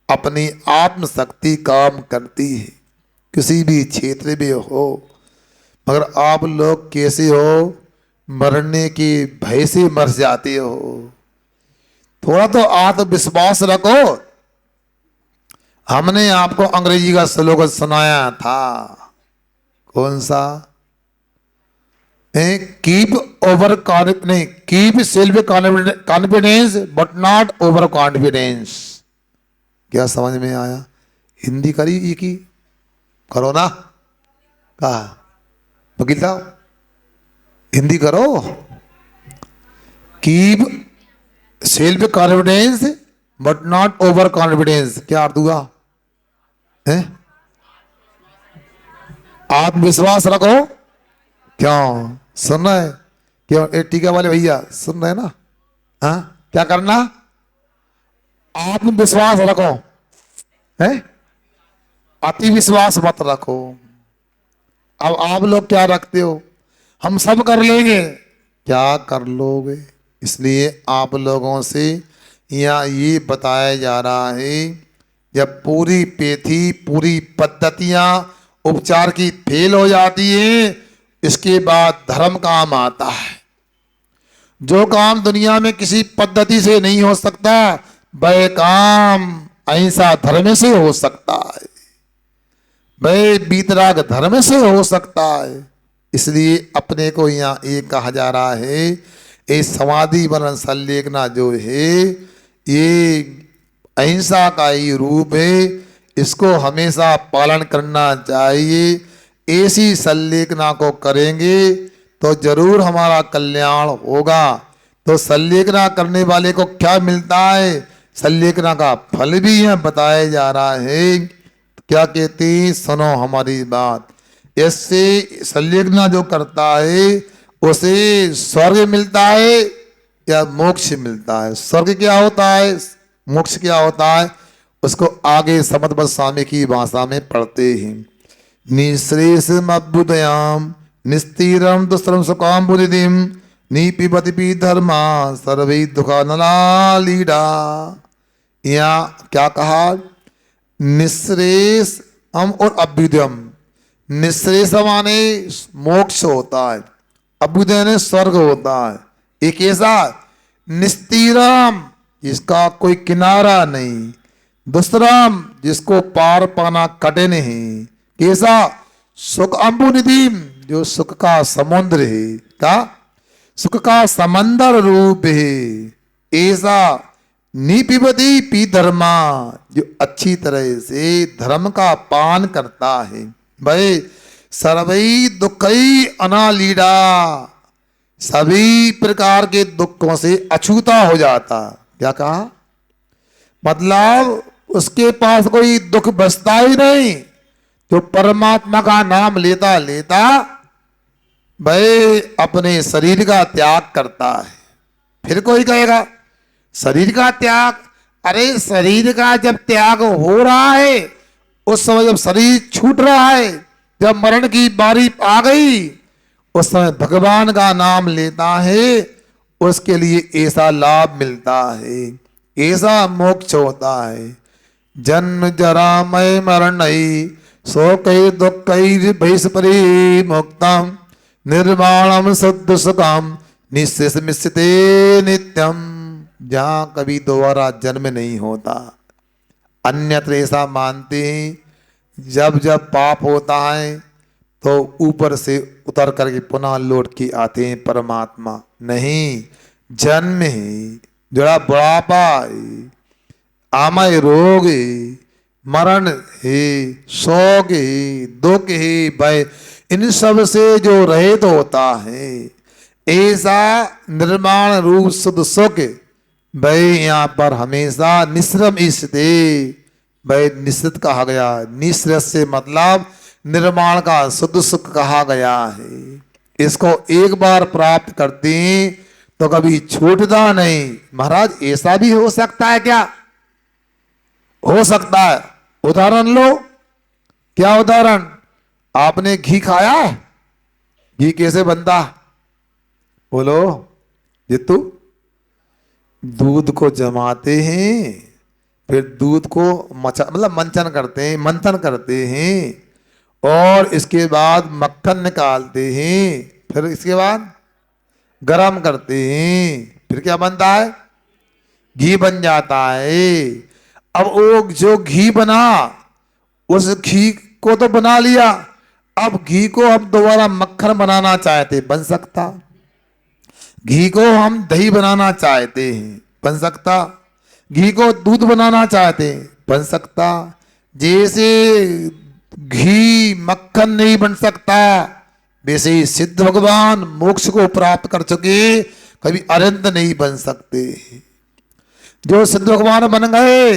अपनी आत्म शक्ति काम करती है, किसी भी क्षेत्र में हो। मगर आप लोग कैसे हो? मरने के भय से मर जाते हो। थोड़ा तो आत्मविश्वास रखो। हमने आपको अंग्रेजी का स्लोगन सुनाया था, कौन सा? कीप ओवर नहीं, keep self confidence but not over confidence. क्या समझ में आया? हिंदी करी ये की करो ना, कहा वकील साहब हिंदी करो। Keep self confidence but not over confidence, क्या अर्थ हुआ है? आत्मविश्वास रखो। क्यों सुन रहे? क्यों ये टीका वाले भैया सुन रहे ना? हाँ, क्या करना? आत्मविश्वास रखो, है अति विश्वास मत रखो। अब आप लोग क्या रखते हो? हम सब कर लेंगे, क्या कर लोगे? इसलिए आप लोगों से यहाँ ये बताया जा रहा है, जब पूरी पेथी पूरी पद्धतियां उपचार की फेल हो जाती है, इसके बाद धर्म काम आता है। जो काम दुनिया में किसी पद्धति से नहीं हो सकता, वह काम अहिंसा धर्म से हो सकता है, वह बीतराग धर्म से हो सकता है। इसलिए अपने को यहाँ ये कहा जा रहा है, ये समाधि वर्ण संलेखना जो है ये अहिंसा का ही रूप है, इसको हमेशा पालन करना चाहिए। ऐसी संलेखना को करेंगे तो जरूर हमारा कल्याण होगा। तो संलेखना करने वाले को क्या मिलता है? संलेखना का फल भी यह बताया जा रहा है। क्या कहते हैं? सुनो हमारी बात। इससे संलेखना जो करता है उसे स्वर्ग मिलता है या मोक्ष मिलता है? स्वर्ग क्या होता है, मोक्ष क्या होता है, उसको आगे समद स्वामी की भाषा में पढ़ते हैं। निःश्रेषम अभ्युदयाम निस्तीरम दुष्टम सुकाम बुद्धिम निपिबति पी धर्मा सर्वे दुखा नलालीडा। यहाँ क्या कहा? निःश्रेष हम और अभ्युदयम। निःश्रेष माने मोक्ष होता है, अभ्युदय ने स्वर्ग होता है। एक ऐसा निस्तीरम जिसका कोई किनारा नहीं, दुष्टराम जिसको पार पाना कठिन है। कैसा? सुख अम्बुनिधिम जो सुख का समुद्र है, क्या सुख का समंदर रूप है। ऐसा निपिबती पी धर्मा जो अच्छी तरह से धर्म का पान करता है, भाई सर्वई दुखई अनालीडा सभी प्रकार के दुखों से अछूता हो जाता। क्या कहा? मतलब उसके पास कोई दुख बचता ही नहीं। जो परमात्मा का नाम लेता लेता भाई अपने शरीर का त्याग करता है। फिर कोई कहेगा शरीर का त्याग, अरे शरीर का जब त्याग हो रहा है, उस समय जब शरीर छूट रहा है, जब मरण की बारी आ गई, उस समय भगवान का नाम लेता है, उसके लिए ऐसा लाभ मिलता है, ऐसा मोक्ष होता है। जन्म जरा मय मरण नहीं सो कई दुख कई भैस परि मुक्तम निर्वाणम शुद्ध सुखम निश्चेष मिश्रिते नित्यम। जहां कभी दोबारा जन्म नहीं होता। अन्यत्र ऐसा मानते हैं जब जब पाप होता है तो ऊपर से उतर करके पुनः लौट के आते हैं परमात्मा। नहीं, जन्म है, जड़ा बुढ़ापा है, आमय रोग है, मरण है, शोक है, दुख है, भय, इन सब से जो रहित होता है, ऐसा निर्माण रूप शुद्ध सुख भाई यहाँ पर हमेशा निश्रम स्थित भाई निश्चित कहा गया। निश्रत से मतलब निर्माण का शुद्ध सुख कहा गया है। इसको एक बार प्राप्त करते हैं तो कभी छूटता नहीं। महाराज ऐसा भी हो सकता है क्या? हो सकता है। उदाहरण लो। क्या उदाहरण? आपने घी खाया है? घी कैसे बनता? बोलो जितू। दूध को जमाते हैं, फिर दूध को मंथन करते हैं, मंथन करते हैं, और इसके बाद मक्खन निकालते हैं, फिर इसके बाद गरम करते हैं, फिर क्या बनता है? घी बन जाता है। अब वो जो घी बना, उस घी को तो बना लिया, अब घी को हम दोबारा मक्खन बनाना चाहते, बन सकता? घी को हम दही बनाना चाहते हैं, बन सकता? घी को दूध बनाना चाहते हैं, बन सकता? जैसे घी मक्खन नहीं बन सकता, वैसे ही सिद्ध भगवान मोक्ष को प्राप्त कर चुके कभी अनंत नहीं बन सकते। जो सिद्ध भगवान बन गए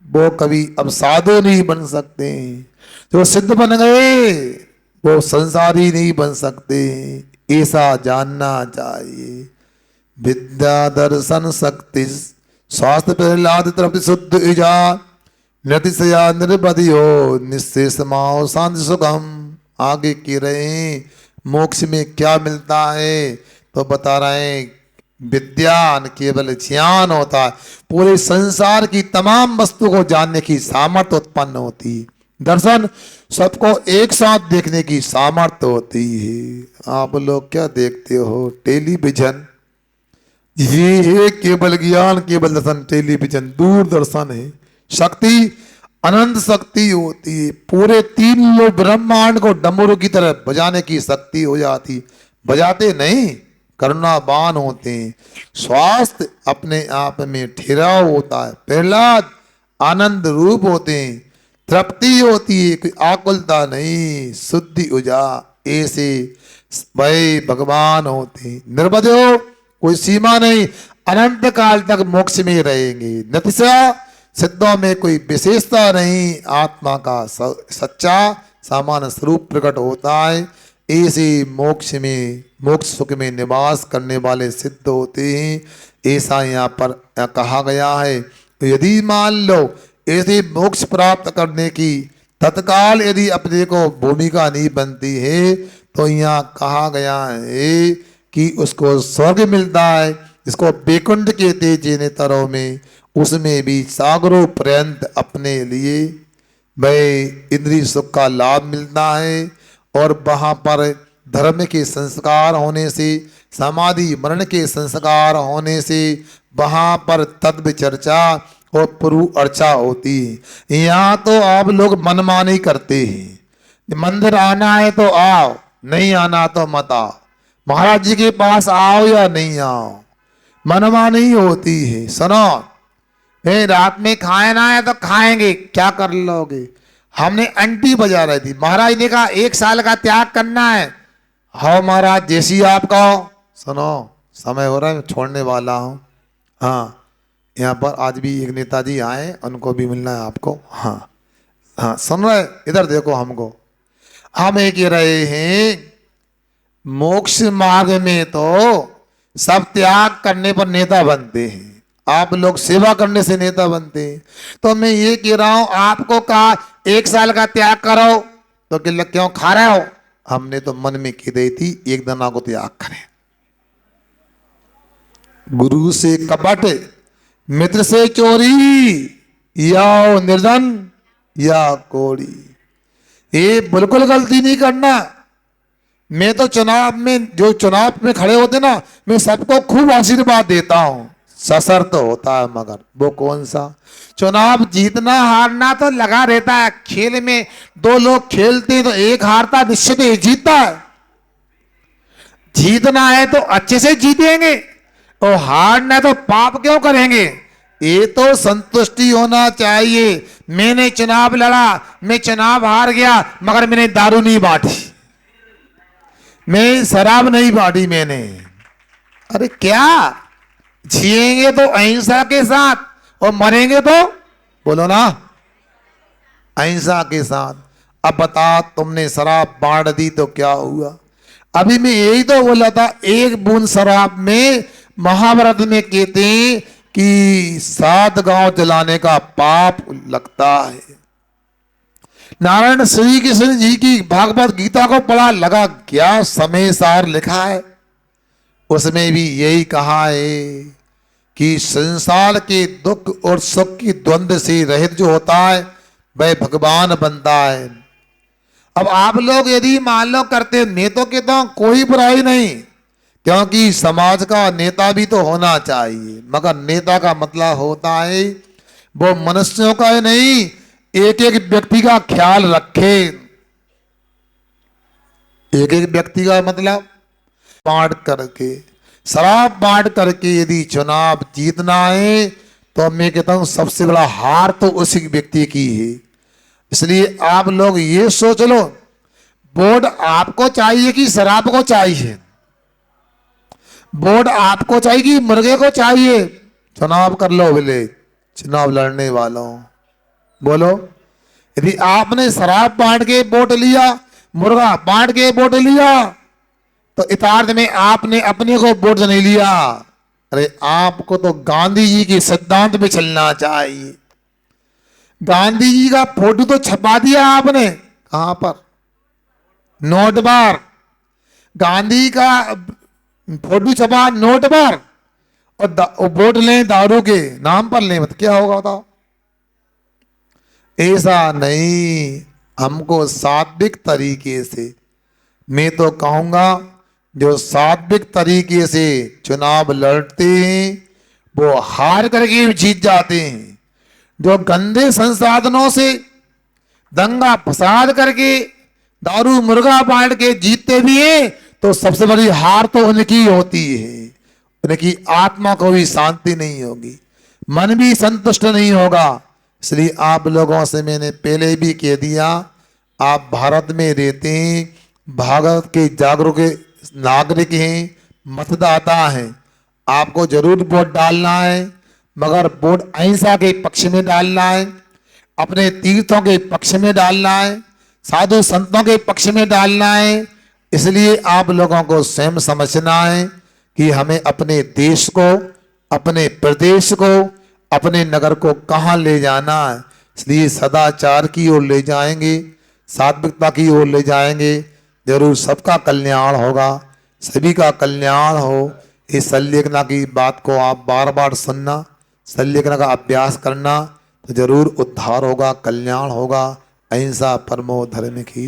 वो कभी अब साधु नहीं बन सकते, जो सिद्ध बन गए वो संसारी नहीं बन सकते। ऐसा जानना चाहिए। विद्या दर्शन शक्ति स्वास्थ्य प्रहलाद तृप्ति शुद्ध ईजा नतिशया निर्बधियो निशेष माओ शांति सुगम। आगे की रहे मोक्ष में क्या मिलता है तो बता रहे हैं, विज्ञान केवल ज्ञान होता है, पूरे संसार की तमाम वस्तु को जानने की सामर्थ्य उत्पन्न होती है। दर्शन सबको एक साथ देखने की सामर्थ्य होती है। आप लोग क्या देखते हो? टेलीविजन, ये है केवल ज्ञान, केवल दर्शन। टेलीविजन दूरदर्शन है। शक्ति अनंत शक्ति होती है, पूरे 3 लोग ब्रह्मांड को डमरू की तरह बजाने की शक्ति हो जाती। बजाते नहीं, करुणावान होते हैं। स्वास्थ्य अपने आप में ठहराव होता है। प्रहलाद आनंद रूप होते हैं। तृप्ति होती है, कोई आकुलता नहीं, शुद्धि उजा, ऐसे वही भगवान होते हैं। निर्बध हो, कोई सीमा नहीं, अनंत काल तक मोक्ष में रहेंगे। नतिशा सिद्धों में कोई विशेषता नहीं, आत्मा का सच्चा सामान्य स्वरूप प्रकट होता है। ऐसे मोक्ष में, मोक्ष सुख में निवास करने वाले सिद्ध होते हैं, ऐसा यहाँ पर कहा गया है। तो यदि मान लो ऐसे मोक्ष प्राप्त करने की तत्काल यदि अपने को भूमिका नहीं बनती है तो यहाँ कहा गया है कि उसको स्वर्ग मिलता है, जिसको वैकुंठ कहते जिनेतरों में, उसमें भी सागरों पर्यंत अपने लिए वह इंद्रिय सुख का लाभ मिलता है। और वहाँ पर धर्म के संस्कार होने से, समाधि मरण के संस्कार होने से वहाँ पर तत्व चर्चा और पुरु अर्चा होती है। यहाँ तो आप लोग मनमानी करते हैं। मंदिर आना है तो आओ, नहीं आना तो मत आओ। महाराज जी के पास आओ या नहीं आओ, मनमानी होती है। सुनो, रात में खाना है तो खाएंगे, क्या कर लोगे? हमने अंटी बजा रही थी, महाराज ने कहा 1 साल का त्याग करना है। हाँ महाराज, जैसी आप कहो। सुनो, समय हो रहा है, मैं छोड़ने वाला हूँ। हाँ, यहाँ पर आज भी एक नेताजी आए, उनको भी मिलना है आपको। हाँ हाँ, सुन रहे? इधर देखो हमको। हम ये कह रहे हैं, मोक्ष मार्ग में तो सब त्याग करने पर नेता बनते हैं, आप लोग सेवा करने से नेता बनते हैं। तो मैं ये कह रहा हूं, आपको कहा 1 साल का त्याग करो तो क्यों खा रहे हो? हमने तो मन में की दी थी 1 दाना को त्याग करें। गुरु से कपट, मित्र से चोरी, या निर्धन या कोड़ी, ये बिल्कुल गलती नहीं करना। मैं तो चुनाव में, जो चुनाव में खड़े होते ना, मैं सबको खूब आशीर्वाद देता हूं, सशर्त होता है। मगर वो कौन सा? चुनाव जीतना हारना तो लगा रहता है। खेल में 2 लोग खेलते तो एक हारता, निश्चित एक जीतता है। जीतना है तो अच्छे से जीतेंगे, और हारना है तो पाप क्यों करेंगे? ये तो संतुष्टि होना चाहिए। मैंने चुनाव लड़ा, मैं चुनाव हार गया, मगर मैंने दारू नहीं बांटी, मैं शराब नहीं बांटी मैंने। अरे क्या, जिएंगे तो अहिंसा के साथ और मरेंगे तो, बोलो ना, अहिंसा के साथ। अब बता, तुमने शराब बांट दी तो क्या हुआ? अभी मैं यही तो बोला था, 1 बूंद शराब में महाभारत में कहते हैं कि 7 गांव जलाने का पाप लगता है। नारायण श्री कृष्ण जी की भागवत गीता को पढ़ा, लगा क्या समय सार लिखा है, उसमें भी यही कहा है कि संसार के दुख और सुख की द्वंद्व से रहित जो होता है वह भगवान बनता है। अब आप लोग यदि मान लो करते, मैं तो कहता हूं कोई बुराई नहीं, क्योंकि समाज का नेता भी तो होना चाहिए, मगर नेता का मतलब होता है वो मनुष्यों का ही नहीं, एक एक व्यक्ति का ख्याल रखे। एक एक व्यक्ति का मतलब बांट करके, शराब बांट करके यदि चुनाव जीतना है तो मैं कहता हूं सबसे बड़ा हार तो उसी व्यक्ति की है। इसलिए आप लोग ये सोच लो, वोट आपको चाहिए कि शराब को चाहिए? वोट आपको चाहिए कि मुर्गे को चाहिए? चुनाव कर लो बोले, चुनाव लड़ने वालों बोलो। यदि आपने शराब बांट के वोट लिया, मुर्गा बांट के वोट लिया, तो इतार्थ में आपने अपने को वोट नहीं लिया। अरे आपको तो गांधी जी के सिद्धांत पे चलना चाहिए। गांधी जी का फोटो तो छपा दिया आपने, कहां पर? नोट पर। गांधी का फोटो छपा नोट पर, और वोट लें दारू के नाम पर लें, मत क्या होगा बताओ? ऐसा नहीं, हमको सात्विक तरीके से, मैं तो कहूंगा जो सात्विक तरीके से चुनाव लड़ते हैं वो हार करके भी जीत जाते हैं। जो गंदे संसाधनों से दंगा फसाद करके दारू मुर्गा बांट के जीतते भी हैं तो सबसे बड़ी हार तो उनकी होती है। उनकी आत्मा को भी शांति नहीं होगी, मन भी संतुष्ट नहीं होगा। इसलिए आप लोगों से मैंने पहले भी कह दिया, आप भारत में रहते हैं, भारत के जागरूक नागरिक हैं, मतदाता हैं, आपको जरूर वोट डालना है, मगर वोट अहिंसा के पक्ष में डालना है, अपने तीर्थों के पक्ष में डालना है, साधु संतों के पक्ष में डालना है। इसलिए आप लोगों को स्वयं समझना है कि हमें अपने देश को, अपने प्रदेश को, अपने नगर को कहाँ ले जाना है। इसलिए सदाचार की ओर ले जाएंगे, सात्विकता की ओर ले जाएंगे, जरूर सबका कल्याण होगा, सभी का कल्याण हो। इस संलेखना की बात को आप बार बार सुनना, संलेखना का अभ्यास करना, तो जरूर उद्धार होगा, कल्याण होगा। अहिंसा परमो धर्म की।